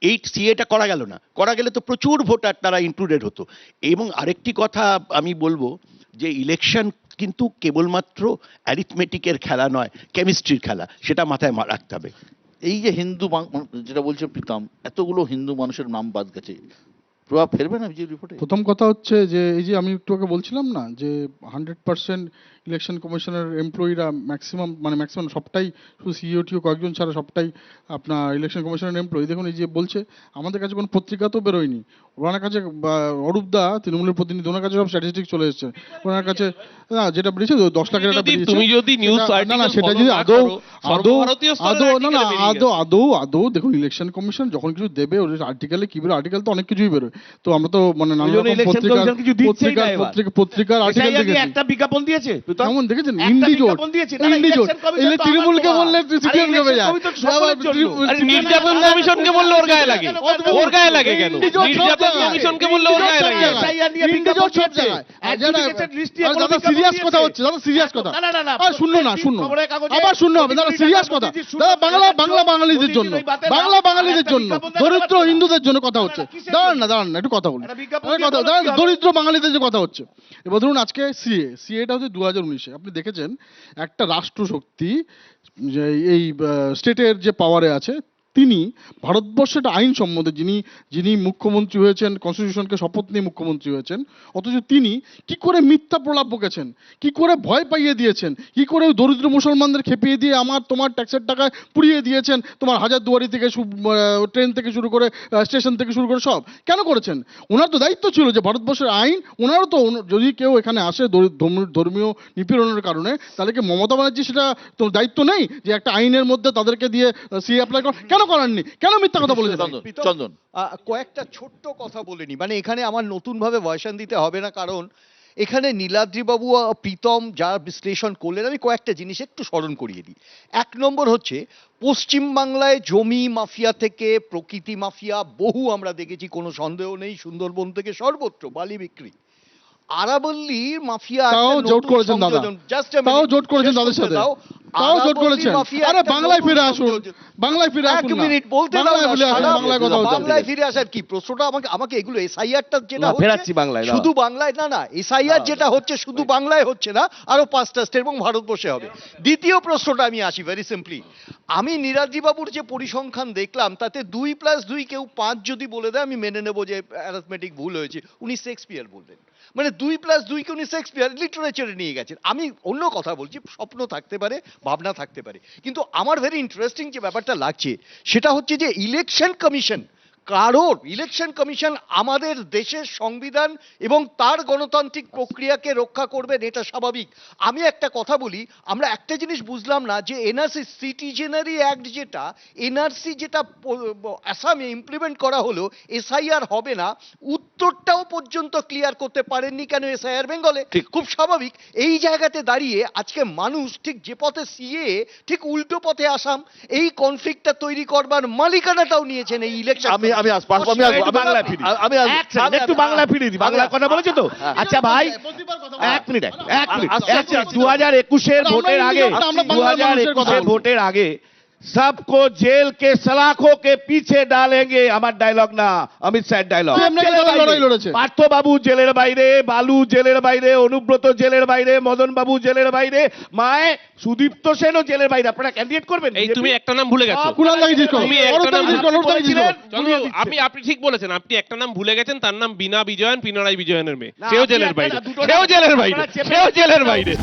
এই সিএটা করা গেল না, করা গেলে তো প্রচুর ভোটার তারা ইনক্লুডেড হতো। এবং আরেকটি কথা আমি বলবো, যে ইলেকশন কিন্তু কেবলমাত্র অ্যারিথমেটিকের খেলা নয়, কেমিস্ট্রির খেলা, সেটা মাথায় রাখতে হবে। এই যে হিন্দু যেটা বলছে প্রীতম, এতগুলো হিন্দু মানুষের নাম বাদ গেছে, প্রভাব ফেলবে না বিজেপি রিপোর্টে? প্রথম কথা হচ্ছে যে এই যে আমি একটু আগে বলছিলাম না যে 100% ইলেকশন কমিশনের এমপ্লয়িরা ম্যাক্সিমাম সবটাই, শুধু সিইওটিও কয়েকজন ছাড়া সবটাই আপনার ইলেকশন কমিশনের এমপ্লয়ি। দেখুন, এই যে বলছে আমাদের কাছে কোনো পত্রিকা তো বেরোয়নি, ওনার কাছে অরূপদা তৃণমূলের প্রতিনিধি, ওনার কাছে সব স্ট্যাটিস্টিক্স চলে এসছে ওনার কাছে। না, যেটা বেরিয়েছে 10 লাখের একটা বেরিয়েছে। তুমি যদি নিউজ না না, সেটা যদি আদৌ দেখুন, ইলেকশন কমিশন যখন কিছু দেবে ওর আর্টিকেলে কি বেরোয়, আর্টিকেল তো অনেক কিছুই বেরোয়। তো আমরা তো মানে নানা রকম পত্রিকার আর্টিকেল দেখেছি। একটা বিজ্ঞাপন দিয়েছে, কেমন দেখেছেন? একটা ইন্ডিজোট, বিজ্ঞাপন দিয়েছে। না, না, ইন্ডিজোট, election commission এই তো তৃণমূলকে আমার বললে বাবা। সিপিএম আরে নেমে election যায়। commission সকলের জন্য। আরে নির্যাতন কমিশনকে বললে ওর গায়ে লাগে, ওর গায়ে লাগে কেন? নির্যাতন কমিশনকে বললে ওর গায়ে লাগে। ইন্ডিজোট সব জায়গায়। দাদা সিরিয়াস কথা হচ্ছে, দাদা সিরিয়াস কথা। আর শুনো আবার শুনতে হবে দাদা, সিরিয়াস কথা। দাদা বাংলা বাঙালিদের জন্য, বাংলা বাঙালিদের জন্য, দরিদ্র হিন্দুদের জন্য কথা হচ্ছে। দাঁড়ান না একটু কথা বলি। দরিদ্র বাঙালিদের যে কথা হচ্ছে, এবার ধরুন আজকে সিএটা হচ্ছে 2019-এ। আপনি দেখেছেন একটা রাষ্ট্রশক্তি যে এই স্টেটের যে পাওয়ারে আছে, তিনি ভারতবর্ষে একটা আইন সম্বন্ধে যিনি মুখ্যমন্ত্রী হয়েছেন, কনস্টিটিউশনকে শপথ নিয়ে মুখ্যমন্ত্রী হয়েছেন, অথচ তিনি কি করে মিথ্যা প্রলাপ বকেছেন, কি করে ভয় পাইয়ে দিয়েছেন, কি করে দরিদ্র মুসলমানদের খেপিয়ে দিয়ে তোমার ট্যাক্সের টাকায় পুড়িয়ে দিয়েছেন, তোমার হাজারদুয়ারি থেকে ট্রেন থেকে শুরু করে স্টেশন থেকে শুরু করে সব কেন করেছেন? ওনার তো দায়িত্ব ছিল যে ভারতবর্ষের আইন, ওনারও তো যদি কেউ এখানে আসে ধর্মীয় নিপীড়নের কারণে, তাহলে কি মমতা ব্যানার্জি সেটা তো দায়িত্ব নেই যে একটা আইনের মধ্যে তাদেরকে দিয়ে সিএ অ্যাপ্লাই করা? কেন করেননি? কেন মিথ্যা কথা বলেছেন? চন্দন, কয়েকটা ছোট্ট কথা বলে নি, মানে এখানে আমার নতুনভাবে ভয়সান দিতে হবে না, কারণ এখানে নীলাদ্রিবাবু প্রীতম যা বিশ্লেষণ করলেন, আমি কয়েকটা জিনিস একটু স্মরণ করিয়ে দিই। 1 নম্বর হচ্ছে, পশ্চিমবাংলায় জমি মাফিয়া থেকে প্রকৃতি মাফিয়া বহু আমরা দেখেছি, কোনো সন্দেহ নেই, সুন্দরবন থেকে সর্বত্র বালি বিক্রি। আরাবল্লীর মাফিয়া তাও জোট করেছেন দাদা, তাও জোট করেছেন তাদের সাথে, তাও জোট করেছেন। আরে বাংলায় ফিরে আসুন, বাংলায় ফিরে আসুন। 1 মিনিট বলতে দাও, বাংলায় ফিরে আসার কি প্রশ্নটা আমাকে এগুলো এসআইআরটা যেটা ফেরাচ্ছি বাংলায়, শুধু বাংলায় না, এসআইআর যেটা হচ্ছে শুধু বাংলায় হচ্ছে না, আরো 5টা স্টেট এবং ভারতবর্ষে হবে। দ্বিতীয় প্রশ্নটা আমি আসি ভেরি সিম্পলি। আমি নীলাদ্রিবাবুর যে পরিসংখ্যান দেখলাম, তাতে 2+2 কেউ 5 যদি বলে দেয়, আমি মেনে নেবো যে অ্যারিথমেটিক ভুল হয়েছে। উনি শেক্সপিয়ার বললেন, মানে 2+2 কে উনি শেক্সপিয়ার লিটারেচারে নিয়ে গেছেন। আমি অন্য কথা বলছি, স্বপ্ন থাকতে পারে, ভাবনা থাকতে পারে, কিন্তু আমার ভেরি ইন্টারেস্টিং যে ব্যাপারটা লাগছে সেটা হচ্ছে যে ইলেকশন কমিশন আমাদের দেশের সংবিধান এবং তার গণতান্ত্রিক প্রক্রিয়াকে রক্ষা করবেন, এটা স্বাভাবিক। আমি একটা কথা বলি, আমরা একটা জিনিস বুঝলাম না যে এনআরসি সিটিজেনারি অ্যাক্ট যেটা, এনআরসি যেটা আসামে ইমপ্লিমেন্ট করা হলো, এসআইআর হবে না, উত্তরটাও পর্যন্ত ক্লিয়ার করতে পারেননি কেন এসআইআর বেঙ্গলে। খুব স্বাভাবিক। এই জায়গাতে দাঁড়িয়ে আজকে মানুষ ঠিক যে পথে সিএ, ঠিক উল্টো পথে আসাম, এই কনফ্লিক্টটা তৈরি করবার মালিকানাটাও নিয়েছেন এই ইলেকশন। একটু বাংলা ফিরে দিই, বাংলা কথা বলেছো তো। আচ্ছা ভাই, 1 মিনিট 2021-এর ভোটের আগে सबको जेल के सलाखों के पीछे डालेंगे। আমার ডায়লগ না, অমিত স্যার ডায়লগ। এমনি লড়াই লড়েছে। পার্থবাবু জেলের বাইরে, বালু জেলের বাইরে, অনুব্রত জেলের বাইরে, মদন বাবু জেলের বাইরে, মায় সুদীপ্ত সেনও জেলের বাইরে। আপনারা ক্যান্ডিডেট করবেন? এই তুমি একটা নাম ভুলে গেছো। কুণাল দাকে জিজ্ঞেস করো, তুমি অরূপ একটা দাকে নাম জিজ্ঞেস করো, অরূপ দাকে জিজ্ঞেস করো। চলো, আপনি ঠিক বলেছেন, আপনি একটা নাম ভুলে গেছেন, তার নাম বিনা বিজয়ন, পিনারাই বিজয়নের মেয়ে। না, সেও আপনি জেলের একটা বাইরে, না, দুটো সেও নাম- জেলের বাইরে, আপনারা চেপে- সেও জেলের বাইরে।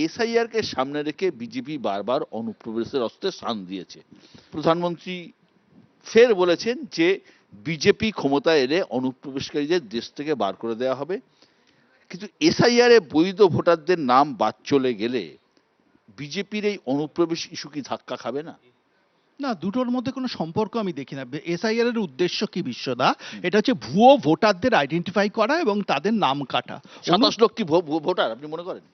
এসআইআর কে সামনে রেখে বিজেপি বারবার অনুপ্রবেশের অস্ত্রে শান দিয়েছে। প্রধানমন্ত্রী ফের বলেছেন যে বিজেপি ক্ষমতায় এলে অনুপ্রবেশকারীদের দেশ থেকে বার করে দেওয়া হবে, কিন্তু এসআইআর এ বৈধ ভোটারদের নাম বাদ চলে গেলে বিজেপির এই অনুপ্রবেশ ইস্যু কি ধাক্কা খাবে না? না, দুটোর মধ্যে কোনো সম্পর্ক আমি দেখি না। এসআইআর এর উদ্দেশ্য কি বিশ্বদা? এটা হচ্ছে ভুয়ো ভোটারদের আইডেন্টিফাই করা এবং তাদের নাম কাটা। 27 লক্ষ কি ভোটার আপনি মনে করেন?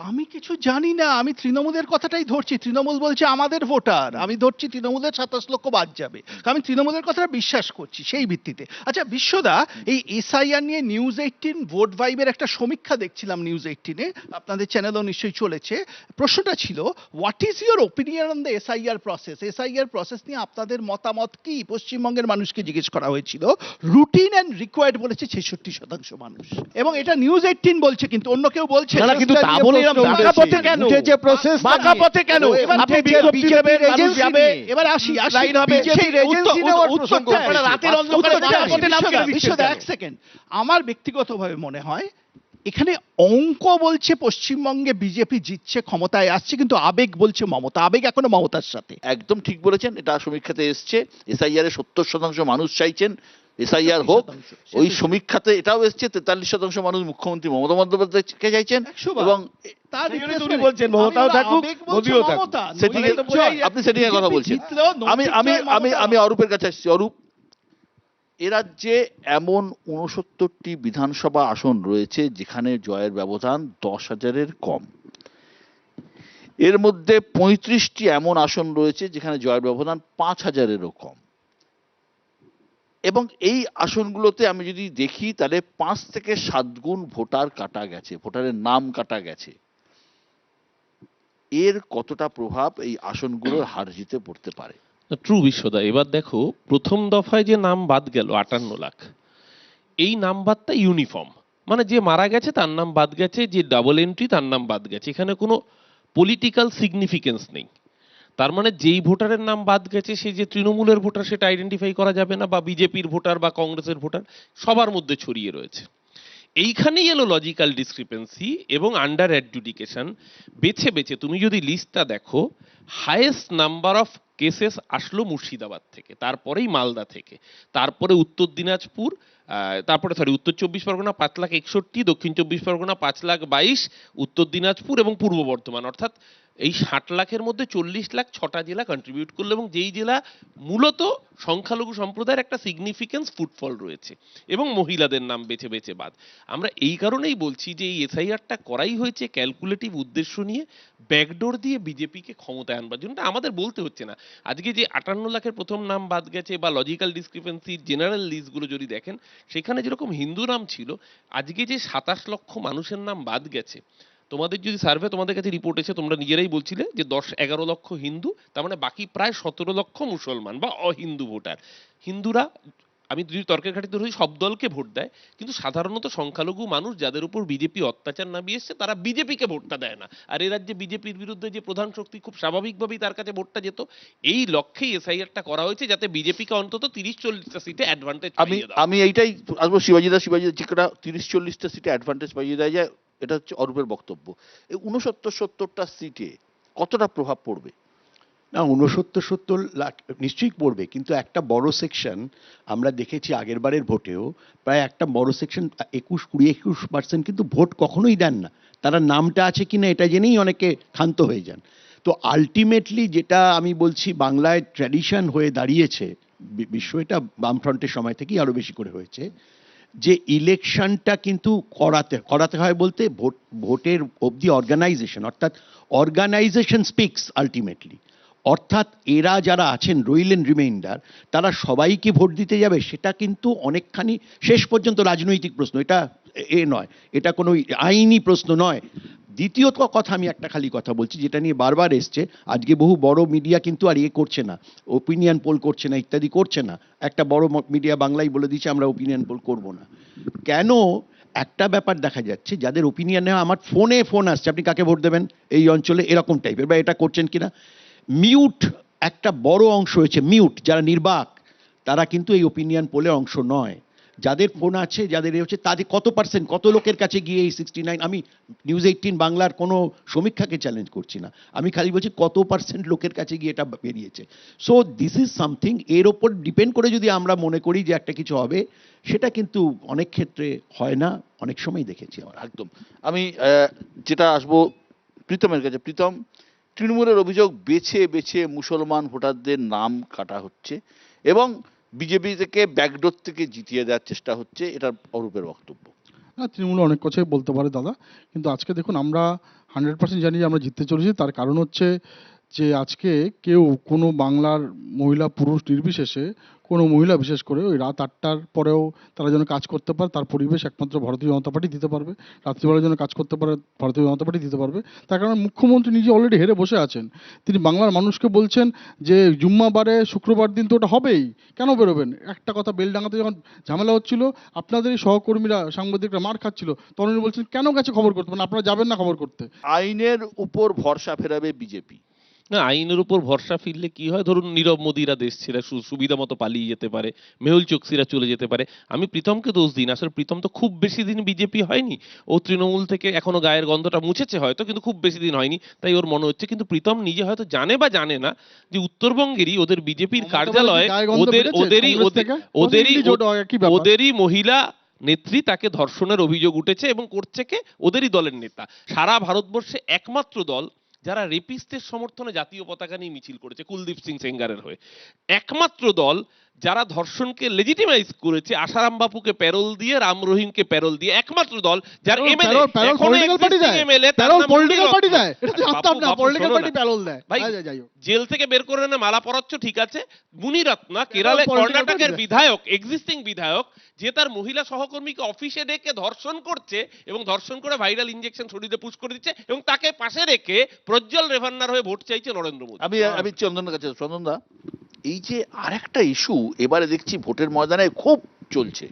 আমি কিছু জানি না, আমি তৃণমূলের কথাটাই ধরছি। তৃণমূল বলছে আমাদের ভোটার, আমি ধরছি তৃণমূলের 27 লক্ষ বাদ যাবে, কারণ আমি তৃণমূলের কথাটা বিশ্বাস করছি সেই ভিত্তিতে। আচ্ছা বিশ্বদা, এই এসআইআর নিয়ে নিউজ 18 ভোট ভাইবের একটা সমীক্ষা দেখছিলাম নিউজ 18-এ, আপনাদের চ্যানেলও নিশ্চয়ই চলেছে। প্রশ্নটা ছিল, what is your opinion on the SIR process? SIR process নিয়ে আপনাদের মতামত কি? পশ্চিমবঙ্গের মানুষকে জিজ্ঞেস করা হয়েছিল। রুটিন অ্যান্ড রিকোয়ার্ড বলেছে 66% মানুষ, এবং এটা নিউজ 18 বলছে, কিন্তু অন্য কেউ বলছে না, না। কিন্তু তা বলে এরকম বাঁকা পথে কেন? যে প্রসেস বাঁকা পথে কেন? আপনি বিজ্ঞপ্তি দেবেন, মানুষ যাবে, এবার আসি লাইন হবে। বিজেপির এজেন্সি নেওয়ার প্রসঙ্গ। আপনারা রাতের অন্ধকারে বাঁকা পথে নাম কেন দিচ্ছেন বিশ্বদা, কেন? এক সেকেন্ড, আমার ব্যক্তিগতভাবে মনে হয় এখানে অঙ্ক বলছে পশ্চিমবঙ্গে বিজেপি জিতছে, ক্ষমতায় আসছে, কিন্তু আবেগ বলছে মমতা। আবেগ এখনো মমতার সাথে। একদম ঠিক বলেছেন, এটা সমীক্ষাতে এসছে। এসআইআর এ 70% মানুষ চাইছেন এসআইআর হোক। 70% ওই সমীক্ষাতে এটাও এসছে 43% মানুষ মুখ্যমন্ত্রী মমতা বন্দ্যোপাধ্যায়কে চাইছেন, 100 বার। এবং তার সেই জন্য replacement- উনি বলছেন মমতাও আমি থাকুক, আবেগ বলছে মোদিও থাকুক। মমতা, সেটিং নৈতিক জয়। আপনি সেটিং এর কথা বিজেপি বলছেন। জিতলেও আমি নৈতিক আমি জয় আমি মমতার। আমি অরূপের কাছে আসছি। অরূপ, এ রাজ্যে এমন 69টি বিধানসভা আসন রয়েছে যেখানে জয়ের ব্যবধান 10,000-এর কম। এর মধ্যে 35টি এমন আসন রয়েছে যেখানে জয়ের ব্যবধান 5,000-এরও কম, এবং এই আসনগুলোতে আমি যদি দেখি তাহলে 5 থেকে 7 গুণ ভোটার কাটা গেছে, ভোটারের নাম কাটা গেছে। এর কতটা প্রভাব এই আসনগুলোর হার জিতে পড়তে পারে? ট্রু বিশ্বদা, এবার দেখো প্রথম দফায় যে নাম বাদ গেল 58 লাখ, এই নাম বাদটা ইউনিফর্ম, মানে যে মারা গেছে তার নাম বাদ গেছে, যে ডাবল এন্ট্রি তার নাম বাদ গেছে, এখানে কোনো পলিটিক্যাল সিগনিফিকেন্স নেই। তার মানে যেই ভোটারের নাম বাদ গেছে সে যে তৃণমূলের ভোটার সেটা আইডেন্টিফাই করা যাবে না, বা বিজেপির ভোটার বা কংগ্রেসের ভোটার, সবার মধ্যে ছড়িয়ে রয়েছে। এইখানেই এলো লজিক্যাল ডিসক্রিপেন্সি এবং আন্ডার অ্যাডজুডিকেশন। বেছে বেছে তুমি যদি লিস্টটা দেখো, হাইয়েস্ট নাম্বার অফ কেসেস আসলো মুর্শিদাবাদ থেকে, তারপরেই মালদা থেকে, তারপরে উত্তর দিনাজপুর, তারপরে উত্তর 24 পরগনা 5,61,000, দক্ষিণ 24 পরগনা 5,22,000, উত্তর দিনাজপুর এবং পূর্ব বর্ধমান। অর্থাৎ এই 60 লাখের মধ্যে 40 লাখ 6টা জেলা কন্ট্রিবিউট করলো, এবং যেই জেলা মূলত সংখ্যালঘু সম্প্রদায়ের একটা সিগনিফিকেন্স ফুটফল রয়েছে, এবং মহিলাদের নাম বেছে বেছে বাদ। আমরা এই কারণেই বলছি যে এই এসআইআরটা করাই হয়েছে ক্যালকুলেটিভ উদ্দেশ্য নিয়ে, ব্যাকডোর দিয়ে বিজেপিকে ক্ষমতায় আনবার জন্য। আমাদের বলতে হচ্ছে না। আজকে যে 58 লাখের প্রথম নাম বাদ গেছে, বা লজিক্যাল ডিসক্রিপেন্সির জেনারেল লিস্টগুলো যদি দেখেন, সেখানে যেরকম হিন্দু নাম ছিল, আজকে যে 27 লক্ষ মানুষের নাম বাদ গেছে, তোমাদের যদি সার্ভে, তোমাদের কাছে রিপোর্ট এসে তোমরা নিজেরাই বলছিলে যে 10-11 লক্ষ হিন্দু, তার মানে বাকি প্রায় 17 লক্ষ মুসলমান বা অহিন্দু ভোটার। হিন্দুরা, আমি যদি তর্কের ঘাটিতে ধরি, সব দলকে ভোট দেয়, কিন্তু সাধারণত সংখ্যালঘু মানুষ যাদের উপর বিজেপি অত্যাচার নামিয়ে এসছে তারা বিজেপিকে ভোটটা দেয় না। আর এ রাজ্যে বিজেপির বিরুদ্ধে যে প্রধান শক্তি, খুব স্বাভাবিকভাবেই তার কাছে ভোটটা যেত। এই লক্ষ্যেই এসআইআরটা করা হয়েছে, যাতে বিজেপিকে অন্তত 30-40টা সিটে অ্যাডভান্টেজ পাইয়ে দাও। আমি এইটাই আসবো শিবাজিদা যেটা 30-40টা সিটে অ্যাডভান্টেজ পাইয়ে দেয় যায়, এটা হচ্ছে অরূপের বক্তব্য। এই 69-70টা সিটে কতটা প্রভাব পড়বে? না, 69-70 লাখ নিশ্চয়ই পড়বে, কিন্তু একটা বড় সেকশন আমরা দেখেছি আগের বারের ভোটেও, প্রায় একটা বড় সেকশন 21% কিন্তু ভোট কখনোই দেন না। তারা নামটা আছে কিনা এটা জেনেই অনেকে ক্ষান্ত হয়ে যান। তো আলটিমেটলি যেটা আমি বলছি, বাংলায় ট্র্যাডিশন হয়ে দাঁড়িয়েছে, বিশ্ব এটা বামফ্রন্টের সময় থেকেই আরো বেশি করে হয়েছে, যে ইলেকশনটা কিন্তু করাতে হয় বলতে ভোটের অবধি অর্গানাইজেশন, অর্থাৎ অর্গানাইজেশন স্পিক্স আলটিমেটলি। অর্থাৎ এরা যারা আছেন রইলেন রিমাইন্ডার, তারা সবাইকে ভোট দিতে যাবে, সেটা কিন্তু অনেকখানি শেষ পর্যন্ত রাজনৈতিক প্রশ্ন, এটা নয়, এটা কোনো আইনি প্রশ্ন নয়। দ্বিতীয়ত কথা, আমি একটা খালি কথা বলছি যেটা নিয়ে বারবার এসছে, আজকে বহু বড় মিডিয়া কিন্তু আর করছে না, ওপিনিয়ন পোল করছে না, ইত্যাদি করছে না। একটা বড় মিডিয়া বাংলাই বলে দিচ্ছে আমরা ওপিনিয়ন পোল করব না। কেন? একটা ব্যাপার দেখা যাচ্ছে, যাদের ওপিনিয়ন নেওয়া, আমার ফোন আসছে, আপনি কাকে ভোট দেবেন এই অঞ্চলে, এরকম টাইপের, বা এটা করছেন কিনা। মিউট একটা বড় অংশ হয়েছে, মিউট যারা নির্বাক, তারা কিন্তু এই ওপিনিয়ন পোলে অংশ নয়। যাদের ফোন আছে, যাদের হচ্ছে, তাদের কত পার্সেন্ট, কত লোকের কাছে গিয়ে এই 69, আমি নিউজ 18 বাংলার কোনো সমীক্ষাকে চ্যালেঞ্জ করছি না, আমি খালি বলছি কত পার্সেন্ট লোকের কাছে গিয়ে এটা বেরিয়েছে। সো দিস ইজ সামথিং, এর ওপর ডিপেন্ড করে যদি আমরা মনে করি যে একটা কিছু হবে, সেটা কিন্তু অনেক ক্ষেত্রে হয় না, অনেক সময় দেখেছি আমরা। একদম। আমি যেটা আসবো প্রীতমের কাছে। প্রীতম, তৃণমূলের অভিযোগ বেছে বেছে মুসলমান ভোটারদের নাম কাটা হচ্ছে এবং বিজেপি থেকে ব্যাকডোর থেকে জিতিয়ে দেওয়ার চেষ্টা হচ্ছে, এটা অরূপের বক্তব্য। না, তৃণমূল অনেক কথাই বলতে পারে দাদা, কিন্তু আজকে দেখুন আমরা 100% জানি যে আমরা জিততে চলেছি। তার কারণ হচ্ছে যে আজকে কেউ কোনো বাংলার মহিলা পুরুষ নির্বিশেষে, কোনো মহিলা বিশেষ করে ওই রাত 8টার পরেও তারা যেন কাজ করতে পারে, তার পরিবেশ একমাত্র ভারতীয় জনতা পার্টি দিতে পারবে। রাত্রিবেলার জন্য কাজ করতে পারে, ভারতীয় জনতা পার্টি দিতে পারবে। তার কারণ মুখ্যমন্ত্রী নিজে অলরেডি হেরে বসে আছেন। তিনি বাংলার মানুষকে বলছেন যে জুম্মাবারে শুক্রবার দিন তো ওটা হবেই, কেন বেরোবেন। একটা কথা, বেলডাঙ্গাতে যখন ঝামেলা হচ্ছিল, আপনাদেরই সহকর্মীরা, সাংবাদিকরা মার খাচ্ছিল, তখন উনি বলছেন কেন গেছে খবর করতে, মানে আপনারা যাবেন না খবর করতে। আইনের উপর ভরসা ফেরাবে বিজেপি। না, আইনের উপর ভরসা ফিরলে কি হয়, ধরুন নীরব মোদীরা দেশ ছেড়ে সুবিধা মতো পালিয়ে যেতে পারে, মেহুল চোকসিরা চলে যেতে পারে। আমি প্রীতমকে দোষ দিন, আসলে প্রীতম তো খুব বেশি দিন বিজেপি হয়নি, ও তৃণমূল থেকে এখনো গায়ের গন্ধটা মুছেছে হয়তো, কিন্তু খুব বেশি দিন হয়নি, তাই ওর মনে হচ্ছে। কিন্তু প্রীতম নিজে হয়তো জানে বা জানে না যে উত্তরবঙ্গেরই ওদের বিজেপির কার্যালয়ে ওদেরই মহিলা নেত্রী, তাকে ধর্ষণের অভিযোগ উঠেছে এবং করছে কে, ওদেরই দলের নেতা। সারা ভারতবর্ষে একমাত্র দল যারা রেপিস্টের সমর্থনে জাতীয় পতাকা নিয়ে মিছিল করেছে, কুলদীপ সিং সেঙ্গারের হয়ে। একমাত্র দল যারা ধর্ষণকে লেজিটিমাইজ করেছে, আশারাম বাপুকে প্যারোল দিয়ে, রাম রহিমকে প্যারোল দিয়ে। একমাত্র দল যার এমএলএ জেল থেকে বের করে এনে মালা পরাচ্ছ, ঠিক আছে। মুনিরত্না কেরালে কর্ণাটকের বিধায়ক, এক্সিস্টিং বিধায়ক, যে তার মহিলা সহকর্মীকে অফিসে ডেকে ধর্ষণ করছে এবং ধর্ষণ করে ভাইরাল ইনজেকশন শরীরে পুশ করে দিচ্ছে, এবং তাকে পাশে রেখে প্রজ্জ্বল রেভান্নার হয়ে ভোট চাইছে নরেন্দ্র মোদী। আমি চন্দনের কাছে। চন্দনদা, এই যে আরেকটা ইস্যু এবারে দেখছি ভোটের ময়দানে খুব চলছে,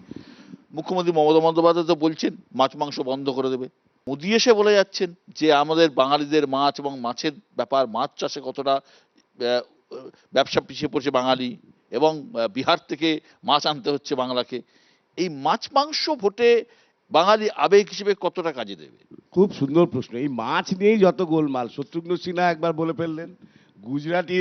মুখ্যমন্ত্রী মমতা বন্দ্যোপাধ্যায় তো বলছেন মাছ মাংস বন্ধ করে দেবে, মোদী এসে বলে যাচ্ছেন যে আমাদের বাঙালিদের মাছ এবং মাছের ব্যাপার, মাছ চাষে কতটা ব্যবসা পিছিয়ে পড়ছে বাঙালি, এবং বিহার থেকে মাছ আনতে হচ্ছে বাংলাকে। এই মাছ মাংস ভোটে বাঙালি আবেগ হিসেবে কতটা কাজে দেবে? খুব সুন্দর প্রশ্ন। এই মাছ নিয়েই যত গোলমাল, শত্রুঘ্ন সিনহা একবার বলে ফেললেন, গুজরাটি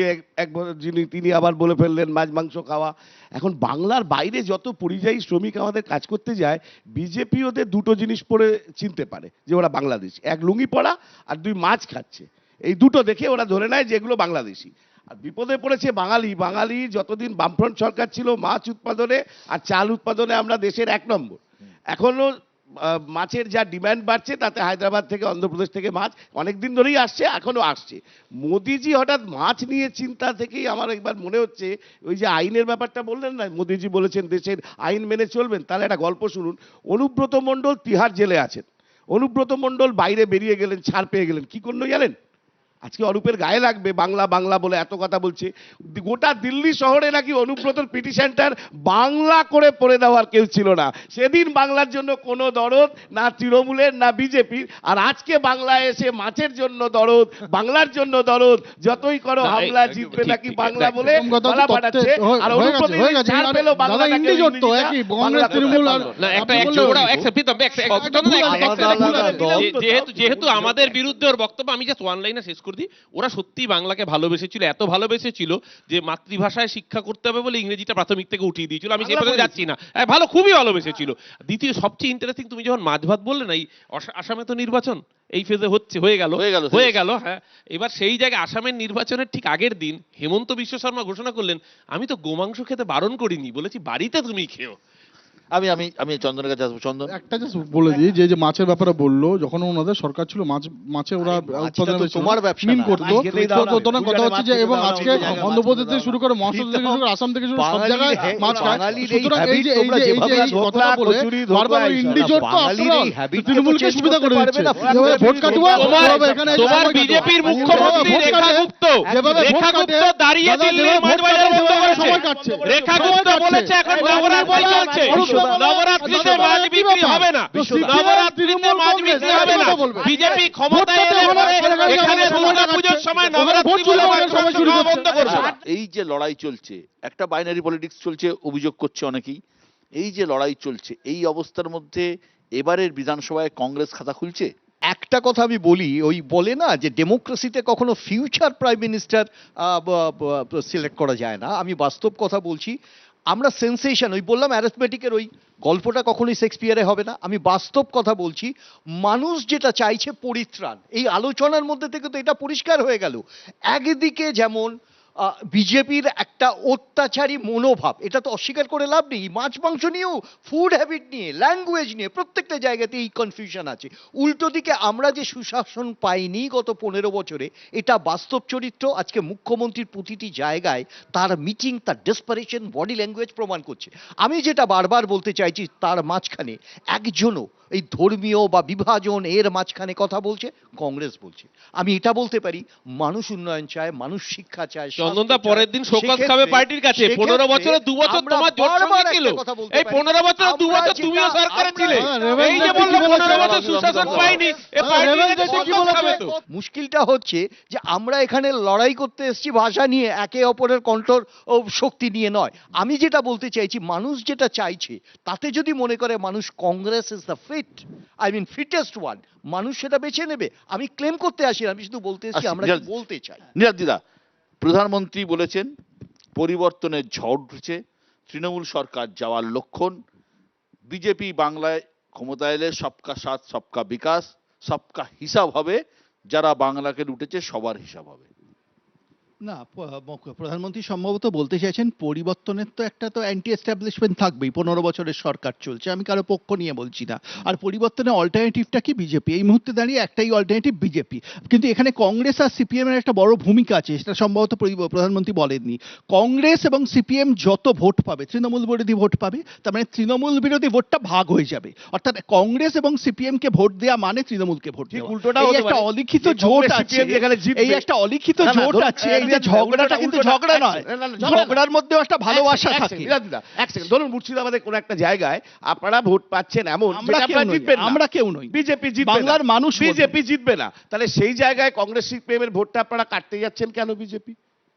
যিনি তিনি আবার বলে ফেললেন মাছ মাংস খাওয়া। এখন বাংলার বাইরে যত পরিযায়ী শ্রমিক আমাদের কাজ করতে যায়, বিজেপি ওদের দুটো জিনিস পরে চিনতে পারে যে ওরা বাংলাদেশি, এক লুঙ্গি পরা আর দুই মাছ খাচ্ছে, এই দুটো দেখে ওরা ধরে নেয় যে এগুলো বাংলাদেশি। আর বিপদে পড়েছে বাঙালি যতদিন বামফ্রন্ট সরকার ছিল, মাছ উৎপাদনে আর চাল উৎপাদনে আমরা দেশের 1 নম্বর। এখনো মাছের যা ডিমান্ড বাড়ছে, তাতে হায়দ্রাবাদ থেকে, অন্ধ্রপ্রদেশ থেকে মাছ অনেকদিন ধরেই আসছে, এখনো আসছে। মোদিজি হঠাৎ মাছ নিয়ে চিন্তা থেকেই আমার একবার মনে হচ্ছে, ওই যে আইনের ব্যাপারটা বললেন না, মোদিজি বলেছেন দেশের আইন মেনে চলবেন, তাহলে একটা গল্প শুনুন। অনুব্রত মণ্ডল তিহার জেলে আছেন, অনুব্রত মণ্ডল বাইরে বেরিয়ে গেলেন, ছাড় পেয়ে গেলেন, কি করলো জানেন? আজকে অরূপের গায়ে লাগবে, বাংলা বাংলা বলে এত কথা বলছে, গোটা দিল্লি শহরে নাকি অনুব্রতর পিটিশনটার বাংলা করে পড়ে দেওয়ার কেউ ছিল না। সেদিন বাংলার জন্য কোনো দরদ না তৃণমূলের না বিজেপির, আর আজকে বাংলায় এসে মাছের জন্য দরদ, বাংলার জন্য দরদ, যতই করো হামলা জিতবে নাকি বাংলা বলে গলা ফাটাচ্ছে। আর অনুব্রত ছাড় পেল, বাংলাটাকে যেহেতু আমাদের বিরুদ্ধে ওর বক্তব্য, আমি জাস্ট ওয়ান লাইনে শেষ করে দিই। ওরা সত্যি বাংলাকে ভালোবেসেছিল, এত ভালোবেসেছিল যে মাতৃভাষায় শিক্ষা করতে হবে বলে ইংরেজিটা প্রাথমিক থেকে উঠিয়ে দিয়েছিল। আমি সেই পথে যাচ্ছি না, ভালো, খুবই ভালোবেসেছিল। দ্বিতীয় সবচেয়ে ইন্টারেস্টিং, তুমি যখন মাছ ভাত বললে না, এই আসামে তো নির্বাচন এই ফেজে হয়ে গেল। হ্যাঁ, এবার সেই জায়গায় আসামের নির্বাচনের ঠিক আগের দিন হেমন্ত বিশ্ব শর্মা ঘোষণা করলেন, আমি তো গোমাংস খেতে বারণ করিনি, বলেছি বাড়িতে তুমি খেও। আমি আমি আমি চন্দনের কাছে আসবো। চন্দন, একটা জাস্ট বলে দিই যে মাছের ব্যাপারে বললো, যখন ওনাদের সরকার ছিল মাছে ওরা আরে মাছটা উৎপাদনে তো বেশি তোমার ব্যবসা মিন না। করতো। মাছ খেতেই দাও না। তো না, কথা হচ্ছে যে গুজরাটে এবং মাছ আজকে খেতে দাও না, অন্ধ্রপ্রদেশ মাছ থেকে খেতে শুরু করে মহারাষ্ট্র থেকে শুরু করে আসাম থেকে শুরু করে সব জায়গায় মাছ খায়। সুতরাং এই যে কথাটা বলে বারবার ইন্ডিজোট তো বাঙালির এই habit কে তো তৃণমূলকে change সুবিধা করতে করে পারবে দিচ্ছে। না। যেভাবে ভোট কাটুয়া এখানে তোমার বিজেপির মুখ্যমন্ত্রী রেখা গুপ্ত দাঁড়িয়ে দিল্লির মাছ বাজার বন্ধ করেছে। সময় কাটছে। রেখা গুপ্ত বলেছে এখন নবরাত্রি চলছে, নবরাত্রিতে মাছ বিক্রি হবে না, নবরাত্রিতে মাছ বিক্রি হবে না। বিজেপি ক্ষমতায় এলে পরে এখানে দুর্গা পুজোর সময় নবরাত্রি বলে খাওয়া বন্ধ করবে। এই যে লড়াই চলছে, একটা বাইনারি পলিটিক্স চলছে, অভিযোগ করছে অনেকেই। এই যে লড়াই চলছে, এই অবস্থার মধ্যে এবারের বিধানসভায় কংগ্রেস খাতা খুলছে। একটা কথা আমি বলি, ওই বলে না যে ডেমোক্রেসিতে কখনো ফিউচার প্রাইম মিনিস্টার সিলেক্ট করা যায় না। আমি বাস্তব কথা বলছি। আমরা সেন্সেশন, ওই বললাম অ্যারিথমেটিকের ওই গল্পটা কখনোই শেক্সপিয়ারে হবে না। আমি বাস্তব কথা বলছি। মানুষ যেটা চাইছে পরিত্রাণ, এই আলোচনার মধ্যে থেকে তো এটা পরিষ্কার হয়ে গেল। একদিকে যেমন বিজেপির একটা অত্যাচারী মনোভাব, এটা তো অস্বীকার করে লাভ নেই। মাছ মাংস নিয়েও, ফুড হ্যাবিট নিয়ে, ল্যাঙ্গুয়েজ নিয়ে প্রত্যেকটা জায়গাতে এই কনফিউশন আছে। উল্টো দিকে আমরা যে সুশাসন পাইনি গত 15 বছরে, এটা বাস্তব চরিত্র। আজকে মুখ্যমন্ত্রীর প্রতিটি জায়গায় তার মিটিং, তার ডেসপারেশন, বডি ল্যাঙ্গুয়েজ প্রমাণ করছে। আমি যেটা বারবার বলতে চাইছি, তার মাঝখানে একজনও এই ধর্মীয় বা বিভাজন এর মাঝখানে কথা বলছে কংগ্রেস বলছে। আমি এটা বলতে পারি, মানুষ উন্নয়ন চায়, মানুষ শিক্ষা চায়। চন্দনদা পরের দিন শোকজ খাবে পার্টির কাছে। 15 বছরে 2 বছর তোমার জোট সঙ্গে ছিল, এই 15 বছরে 2 বছর তুমিও সরকারে ছিলে। এই যে বললো 15 বছর সুশাসন পাইনি, এ পার্টির কাছে শোকজ খাবে তো। মুশকিলটা হচ্ছে যে আমরা এখানে লড়াই করতে এসেছি ভাষা নিয়ে, একে অপরের কণ্ঠর শক্তি নিয়ে নয়। আমি যেটা বলতে চাইছি, মানুষ যেটা চাইছে তাতে যদি মনে করে মানুষ Congress is the fittest one, মানুষ সেটা বেছে নেবে। আমি ক্লেম করতে আসি না, আমি শুধু বলতে এসেছি আমরা কি বলতে চাই। নীলাদ্রিদা, প্রধানমন্ত্রী বলেছেন পরিবর্তনের ঝড় উঠেছে, তৃণমূল সরকার যাওয়ার লক্ষণ, বিজেপি বাংলায় ক্ষমতা এলে সবকা সাথ সবকা বিকাশ, সবকা হিসাব হবে, যারা বাংলাকে লুটেছে সবার হিসাব হবে। না, প্রধানমন্ত্রী সম্ভবত বলতে চাইছেন পরিবর্তনের তো একটা তো অ্যান্টি এস্টাবলিশমেন্ট থাকবেই। 15 বছরের সরকার চলছে, আমি কারো পক্ষ নিয়ে বলছি না। আর পরিবর্তনের অল্টারনেটিভটা কি? বিজেপি। এই মুহূর্তে দাঁড়িয়ে একটাই অল্টারনেটিভ, বিজেপি। কিন্তু এখানে কংগ্রেস আর সিপিএম এর একটা বড় ভূমিকা আছে, সেটা সম্ভবত প্রধানমন্ত্রী বলেননি। কংগ্রেস এবং সিপিএম যত ভোট পাবে, তৃণমূল বিরোধী ভোট পাবে, তার মানে তৃণমূল বিরোধী ভোটটা ভাগ হয়ে যাবে। অর্থাৎ কংগ্রেস এবং সিপিএম কে ভোট দেওয়া মানে তৃণমূলকে ভোট দেওয়া। উল্টোটাও এই হতে একটা পারে। অলিখিত যে জোট কংগ্রেস আছে, CPM যেখানে জিতবে। এই একটা অলিখিত না, না, জোট ধরুন, আছে। এই যে ঝগড়াটা কিন্তু ঝগড়া নয়, ঝগড়ার মধ্যেও একটা ভালোবাসা থাকে। এক সেকেন্ড, ধরুন মুর্শিদাবাদের কোন একটা জায়গায় আপনারা ভোট পাচ্ছেন এমন আমরা যেটা কেউ আপনারা নই, জিতবেন না। আমরা কেউ নই। বিজেপি জিতবে, বাংলার মানুষ বলবে। বিজেপি জিতবে না, তাহলে সেই জায়গায় কংগ্রেস সিপিএম এর ভোটটা আপনারা কাটতে যাচ্ছেন কেন? বিজেপি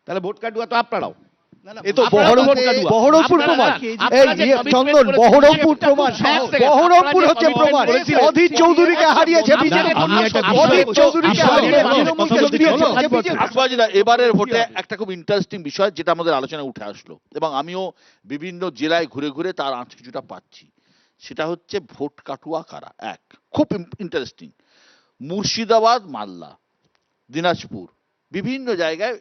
তাহলে ভোট কাটুয়া তো আপনারাও। এ তো বহরমপুর প্রমাণ। চন্দন, বহরমপুর প্রমাণ, বহরমপুর হচ্ছে প্রমাণ। অধীর চৌধুরীকে হারিয়েছে বিজেপি, অধীর চৌধুরীকে হারিয়ে তৃণমূলকে দিয়েছে বিজেপি। আসবাজিদা, এবারের ভোটে একটা খুব ইন্টারেস্টিং বিষয় যেটা আমাদের আলোচনায় উঠে আসলো, এবং আমিও বিভিন্ন জেলায় ঘুরে ঘুরে তার আঁচ কিছুটা পাচ্ছি, সেটা হচ্ছে ভোট কাটুয়া কারা। এক খুব ইন্টারেস্টিং, মুর্শিদাবাদ, মালদা, দিনাজপুর, বিভিন্ন জায়গায়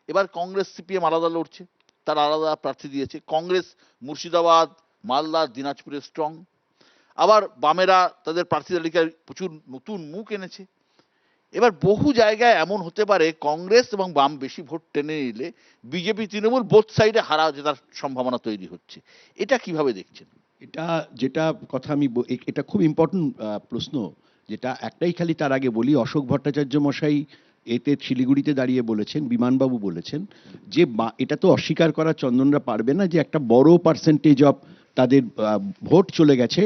এবার কংগ্রেস সিপিএম আলাদা লড়ছে, তার আলাদা প্রার্থী দিয়েছে। কংগ্রেস মুর্শিদাবাদ, মালদা, দিনাজপুরে স্ট্রং। আবার বামেরা তাদের প্রার্থী তালিকায় প্রচুর নতুন মুখ এনেছে। এবার বহু জায়গায় এমন হতে পারে কংগ্রেস এবং বাম বেশি ভোট টেনে নিলে বিজেপি তৃণমূল বোথ সাইডে হারা জেতার সম্ভাবনা তৈরি হচ্ছে। এটা কিভাবে দেখছেন? এটা যেটা কথা আমি এটা খুব ইম্পর্টেন্ট প্রশ্ন, যেটা একটাই খালি তার আগে বলি, অশোক ভট্টাচার্য মশাই এতে শিলিগুড়িতে দাঁড়িয়ে বলেছেন, বিমানবাবু বলেছেন যে এটা তো অস্বীকার করা চন্দনরা পারবে না যে একটা বড় পার্সেন্টেজ অফ তাদের ভোট চলে গেছে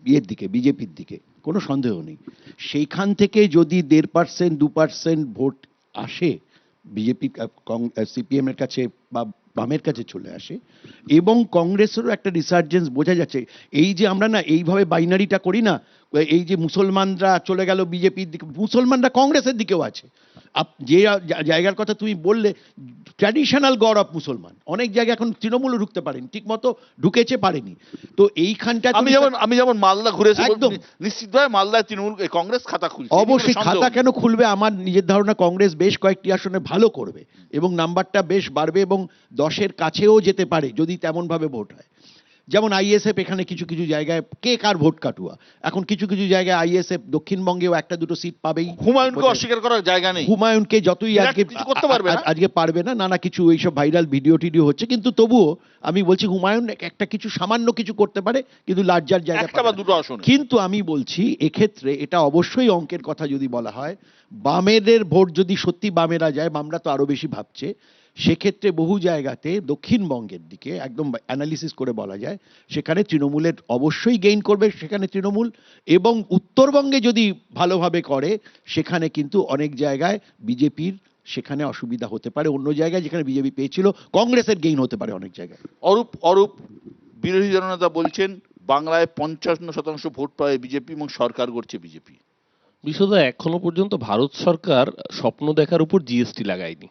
ইয়ের দিকে, বিজেপির দিকে, কোনো সন্দেহ নেই। সেইখান থেকে যদি 1.5% 2% ভোট আসে বিজেপি সিপিএম এর কাছে বা বামের কাছে চলে আসে, এবং কংগ্রেসেরও একটা রিসার্জেন্স বোঝা যাচ্ছে। এই যে আমরা না এইভাবে বাইনারিটা করি না, এই যে মুসলমানরা চলে গেল বিজেপির দিকে, মুসলমানরা কংগ্রেসের দিকেও আছে। যে জায়গার কথা তুমি বললে, ট্র্যাডিশনাল গড় অফ মুসলমান অনেক জায়গায় এখন তৃণমূলও ঢুকতে পারেনি, ঠিক মতো ঢুকেছে, পারেনি। তো এইখানটা আমি যেমন মালদা ঘুরে এসে একদম নিশ্চিতভাবে মালদায় তৃণমূল কংগ্রেস খাতা খুলছে। অবশ্যই খাতা কেন খুলবে, আমার নিজের ধারণা কংগ্রেস বেশ কয়েকটি আসনে ভালো করবে এবং নাম্বারটা বেশ বাড়বে এবং 10-এর কাছেও যেতে পারে যদি তেমন ভাবে ভোট হয়। যেমন আইএসএফ এখানে কিছু কিছু জায়গায় কে কার ভোট কাটুয়া, এখন কিছু কিছু জায়গায় আইএসএফ দক্ষিণবঙ্গেও একটা দুটো সিট পাবেই। হুমায়ুনকে অস্বীকার করার জায়গা নেই। হুমায়ুনকে যতই বিরাট আজকে কিছু করতে পারবে না। আজকে পারবে না, নানা কিছু এইসব ভাইরাল ভিডিও টিডিও হচ্ছে, কিন্তু তবুও আমি বলছি হুমায়ুন একটা কিছু সামান্য কিছু করতে পারে, কিন্তু লার্জার জায়গা একটা বা দুটো আসনে। কিন্তু আমি বলছি এক্ষেত্রে এটা অবশ্যই অঙ্কের কথা যদি বলা হয়, বামেদের ভোট যদি সত্যি বামেরা যায়, বামরা তো আরো বেশি ভাবছে, সেক্ষেত্রে বহু জায়গাতে দক্ষিণবঙ্গের দিকে একদম অ্যানালিসিস করে বলা যায় সেখানে তৃণমূলের অবশ্যই গেইন করবে সেখানে তৃণমূল, এবং উত্তরবঙ্গে যদি ভালোভাবে করে সেখানে কিন্তু অনেক জায়গায় বিজেপির সেখানে অসুবিধা হতে পারে, অন্য জায়গায় যেখানে বিজেপি পেয়েছিল কংগ্রেসের গেইন হতে পারে অনেক জায়গায়। অরূপ বিরোধী দলনেতা বলছেন বাংলায় 55% ভোট পায় বিজেপি এবং সরকার করছে বিজেপি। বিশদা, এখনো পর্যন্ত ভারত সরকার স্বপ্ন দেখার উপর জিএসটি লাগায়নি।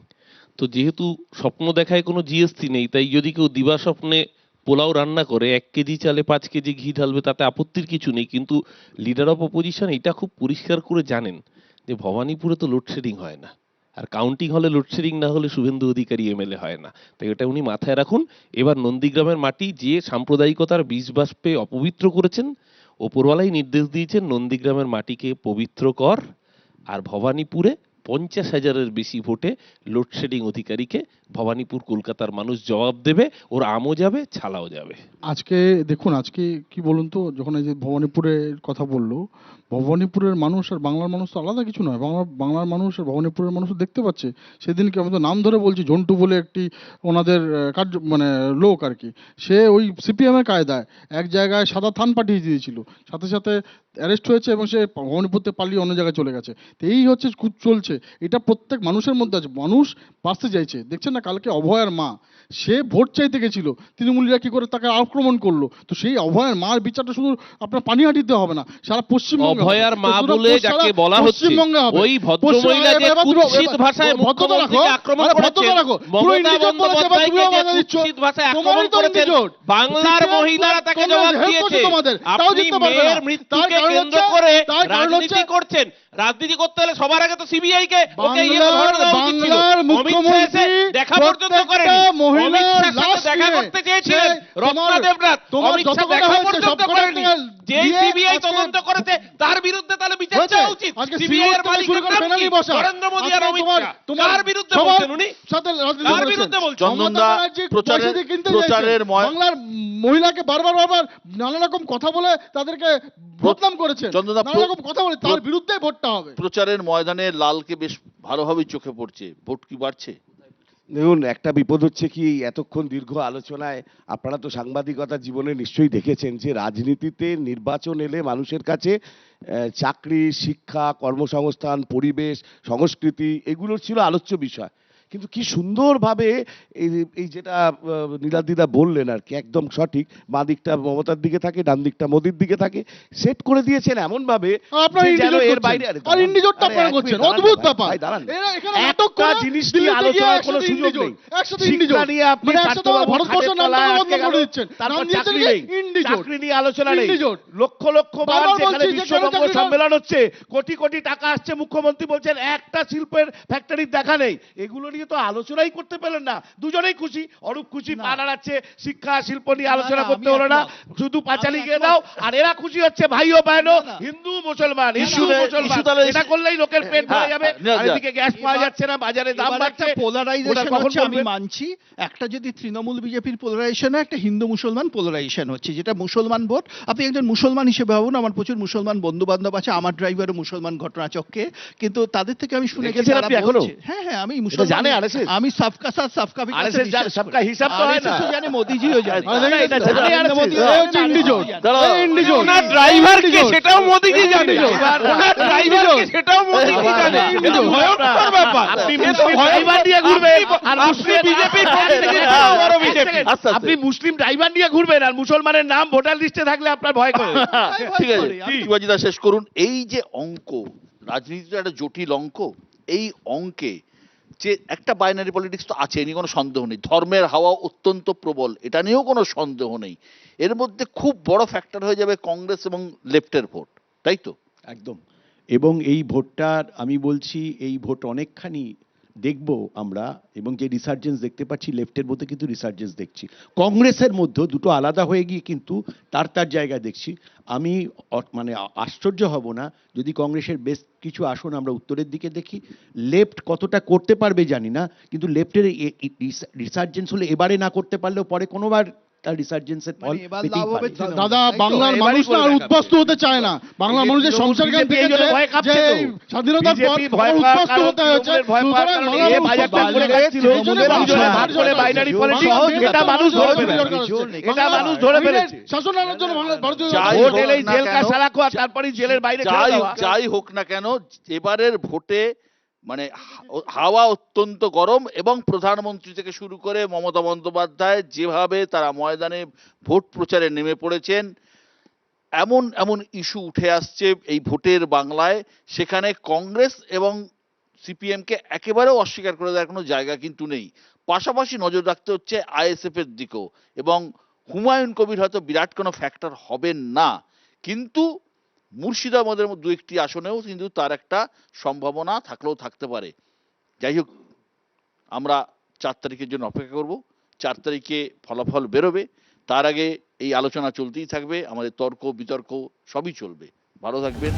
তো যেহেতু স্বপ্ন দেখায় কোনো জিএসটি নেই, তাই যদি কেউ দিবা স্বপ্নে পোলাও রান্না করে 1 কেজি চালে 5 কেজি ঘি ঢালবে, তাতে আপত্তির কিছু নেই। কিন্তু লিডার অফ অপোজিশন এটা খুব পরিষ্কার করে জানেন যে ভবানীপুরে তো লোডশেডিং হয় না, আর কাউন্টিং হলে লোডশেডিং না হলে শুভেন্দু অধিকারী এমএলএ হয় না। তাই ওটা উনি মাথায় রাখুন। এবার নন্দীগ্রামের মাটি যে সাম্প্রদায়িকতার বীজ বাষ্পে অপবিত্র করেছেন, ওপরওয়ালাই নির্দেশ দিয়েছেন নন্দীগ্রামের মাটিকে পবিত্র কর, আর ভবানীপুরে 50,000-এর বেশি ভোটে লোডশেডিং অধিকারীকে ভবানীপুর কলকাতার মানুষ জবাব দেবে, ওর আমও যাবে ছালাও যাবে। আজকে দেখুন, আজকে কি বলুন তো, যখন এই যে ভবানীপুরের কথা বললো, ভবানীপুরের মানুষ আর বাংলার মানুষ তো আলাদা কিছু নয়। বাংলার মানুষ আর ভবানীপুরের মানুষ দেখতে পাচ্ছে। সেদিনকে আমি তো নাম ধরে বলছি, ঝন্টু বলে একটি ওনাদের কার্য মানে লোক আর কি, সে ওই সিপিএমের কায়দায় এক জায়গায় সাদা থান পাঠিয়ে দিয়েছিল, সাথে সাথে অ্যারেস্ট হয়েছে এবং সে ভবানীপুর থেকে পালিয়ে অন্য জায়গায় চলে গেছে। তো এই হচ্ছে চলছে, এটা প্রত্যেক মানুষের মধ্যে আছে। মানুষ বাঁচতে চাইছে। দেখছেন না, কালকে অভয়ার মা, সে ভোট চাইতে গেছিল, তৃণমূলীরা কি করে তাকে আক্রমণ করলো। তো সেই অভয়ার মার বিচারটা শুধু আপনার পানিহাটিতে হবে না, সারা পশ্চিমবঙ্গে হবে। অভয়ার মা তো বলে সারা যাকে বলা হচ্ছে, পশ্চিমবঙ্গে হবে। ওই ভদ্রমহিলা যে কুৎসিত ভাষায় মুখ্যমন্ত্রীকে আক্রমণ করেছেন, মমতা বন্দ্যোপাধ্যায়কে যে কুৎসিত ভাষায় আক্রমণ করেছেন, বাংলার মহিলারা তাকে জবাব দিয়েছে। আপনি মেয়ের মৃত্যুকে কেন্দ্র করে রাজনীতি করছেন। রাজনীতি করতে হলে সবার আগে তো সিবিআই কে ওকে ধরে দেওয়া উচিত ছিল। অমিত শাহ এসে দেখা পর্যন্ত করেনি। অমিত শাহ সাথে দেখা করতে চেয়েছিলেন রত্না দেবনাথ, অমিত শাহ দেখা পর্যন্ত করেনি। যেই সিবিআই তদন্ত করেছে তার বিরুদ্ধে তাহলে বিচার চাওয়া উচিত। সিবিআই এর মালিকের নাম কি? নরেন্দ্র মোদী আর অমিত শাহ। কার বিরুদ্ধে বলছেন উনি? কার বিরুদ্ধে বলছেন? চন্দনদা প্রচারের বাংলার মহিলাকে বারবার নানা রকম কথা বলে তাদেরকে বদনাম করেছেন, চন্দনদা নানা রকম কথা বলে, তার বিরুদ্ধে ভোটটা হবে। প্রচারের ময়দানে লালকে বেশ ভালোভাবেই চোখে পড়ছে। ভোট কি বাড়ছে? দেখুন, একটা বিপদ হচ্ছে কি, এতক্ষণ দীর্ঘ আলোচনায় আপনারা তো সাংবাদিকতা জীবনে নিশ্চয়ই দেখেছেন যে রাজনীতিতে নির্বাচন এলে মানুষের কাছে চাকরি, শিক্ষা, কর্মসংস্থান, পরিবেশ, সংস্কৃতি এগুলো ছিল আলোচ্য বিষয়। কিন্তু কি সুন্দরভাবে এই যেটা নীলাদিদা বললেন আর কি, একদম সঠিক, বাঁ দিকটা মমতার দিকে থাকে, ডান দিকটা মোদির দিকে থাকে, সেট করে দিয়েছেন এমন ভাবে আপনারা এর বাইরে আর ইন্ডিজোটটা আপনারা করছেন, অদ্ভুত ব্যাপার। এরা এখানে নাটক করে জিনিস নিয়ে আলোচনার কোনো সুযোগ নেই। একসাথে শিক্ষা ইন্ডিজোট নিয়ে আপনি মানে একসাথে ভারতবর্ষের নামটা বন্ধ করে দিচ্ছেন, তারপর নাম দিয়েছেন চাকরি কি? নেই, ইন্ডিজোট। চাকরি নিয়ে আলোচনা নেই, ইন্ডিজোট। লক্ষ লক্ষ বার বারবার যেখানে বলছি যে বিশ্ববঙ্গ কেন চাকরি সম্মেলন হচ্ছে, কোটি কোটি টাকা আসছে, মুখ্যমন্ত্রী বলছেন একটা শিল্পের ফ্যাক্টরির দেখা নেই। এগুলো নিয়ে তো আলোচনাই করতে পেলেন না। দুজনেই খুশি, অরূপ খুশি, পা নাড়াচ্ছে, শিক্ষা শিল্প নিয়ে আলোচনা করতে হলো না, শুধু পাঁচালি গিয়ে দাও। আর এরা খুশি হচ্ছে ভাই ও বায়নো, হিন্দু মুসলমান, হিন্দু মুসলমান, এটা করলেই লোকের পেট ভরে যাবে। আর এদিকে গ্যাস পাওয়া যাচ্ছে না, বাজারে দাম বাড়ছে। পোলারাইজেশন কখন হচ্ছে, আমি করবে? মানছি। একটা যদি তৃণমূল বিজেপির পোলারাইজেশন, একটা হিন্দু মুসলমান পোলারাইজেশন হচ্ছে, যেটা মুসলমান ভোট। আপনি একজন মুসলমান হিসেবে ভাবুন, আমার প্রচুর মুসলমান বন্ধু বান্ধব আছে, আমার ড্রাইভারও মুসলমান ঘটনাচক্রে, কিন্তু তাদের থেকে আমি শুনে গেছি দেখেছেন আপনি এখনো? হ্যাঁ হ্যাঁ, আমি এটা মুসলমান জানে RSS? আমি সবকা সাথ সবকা বিকাশে RSS জানে, বিশ্বাস সবকা করি। হিসাব তো হয় না। RSS ও জানে, মোদিজিও জানে। এটা জানে নরেন্দ্র RSS? মোদিও এই জানে, হচ্ছে ইন্ডিজোট। RSS ও জানে। দাঁড়াও। ইন্ডিজোট। ওনার ড্রাইভার কে সেটাও মোদিজি জানে, ওনার ড্রাইভার কে সেটাও মোদিজি জানে। এটা তো ভয়ঙ্কর ব্যাপার। আপনি এ তো মুসলিম ভয়ঙ্কর। ড্রাইভার নিয়ে ঘুরবেন আর আপনি মুসলিম বিজেপির পলিটিক্যাল বড় বড় বিজেপি। আস্তে আস্তে। আপনি মুসলিম ড্রাইভার নিয়ে ঘুরবেন আর মুসলমানের নাম ভোটার লিস্টে থাকলে আপনার ভয় করে। ঠিক আছে, শিবাজিদা শেষ করুন। এই যে অঙ্ক, রাজনীতিটা একটা জটিল অঙ্ক। এই অঙ্কে যে একটা বাইনারি পলিটিক্স তো আছে, নিয়ে কোনো সন্দেহ নেই। ধর্মের হাওয়া অত্যন্ত প্রবল, এটা নিয়েও কোনো সন্দেহ নেই। এর মধ্যে খুব বড় ফ্যাক্টর হয়ে যাবে কংগ্রেস এবং লেফটের ভোট, তাই তো? একদম। এবং এই ভোটটার আমি বলছি, এই ভোট অনেকখানি দেখব আমরা, এবং যে রিসার্জেন্স দেখতে পাচ্ছি লেফটের মধ্যে কিন্তু রিসার্জেন্স দেখছি, কংগ্রেসের মধ্যেও দুটো আলাদা হয়ে গিয়ে কিন্তু তার জায়গায় দেখছি। আমি মানে আশ্চর্য হব না যদি কংগ্রেসের বেশ কিছু আসন আমরা উত্তরের দিকে দেখি। লেফট কতটা করতে পারবে জানি না, কিন্তু লেফটের রিসার্জেন্স হলে এবারে না করতে পারলেও পরে কোনোবার তার রিসার্জেন্সের ফল মানে এবার পেতেই লাভ হবে পারে। তৃণমূল, দাদা, তাই তো? বাংলার এবারই মানুষ না করে আর দেখাবে। উদ্বাস্তু হতে চায় না। বাংলার মানুষের সংসার জ্ঞান BJP এই জন্য ভয় থেকে কাঁপছে যে তো। এই স্বাধীনতার পর BJP ভয় আবার পাওয়ার উদ্বাস্তু কারণ হতে হয়েছে। তৃণমূলের ভয় পাওয়ার সুতরাং কারণ বাংলার এ মানুষ বাজারটা করে বাংলার খাচ্ছিল, এই জন্য দুজনে বাংলার ভাগ করে মানুষ বাইনারি বাংলার পলিটিক্স, মানুষ এটা মানুষ ধরে বাংলার ফেলেছে। মানুষ এটা মানুষ ধরে ফেলেছে। শাসন আনার জন্য ভারতীয় যাই ভোট হোক এলেই না জেল কা কেন, সালা খোয়া, তারপরেই জেলের বাইরে ছেড়ে দেওয়া। যাই হোক না কেন, এবারের ভোটে মানে হাওয়া অত্যন্ত গরম, এবং প্রধানমন্ত্রী থেকে শুরু করে মমতা বন্দ্যোপাধ্যায় যেভাবে তারা ময়দানে ভোট প্রচারে নেমে পড়েছেন, এমন এমন ইস্যু উঠে আসছে এই ভোটের বাংলায়, সেখানে কংগ্রেস এবং সিপিএমকে একেবারেও অস্বীকার করে দেওয়ার কোনো জায়গা কিন্তু নেই। পাশাপাশি নজর রাখতে হচ্ছে আইএসএফ এর দিকেও, এবং হুমায়ুন কবির হয়তো বিরাট কোনো ফ্যাক্টর হবেন না, কিন্তু মুর্শিদাবাদের দু একটি আসনেও কিন্তু তার একটা সম্ভাবনা থাকলেও থাকতে পারে। যাই হোক, আমরা 4 তারিখের জন্য অপেক্ষা করব। 4 তারিখে ফলাফল বেরোবে, তার আগে এই আলোচনা চলতেই থাকবে, আমাদের তর্ক বিতর্ক সবই চলবে। ভালো থাকবেন।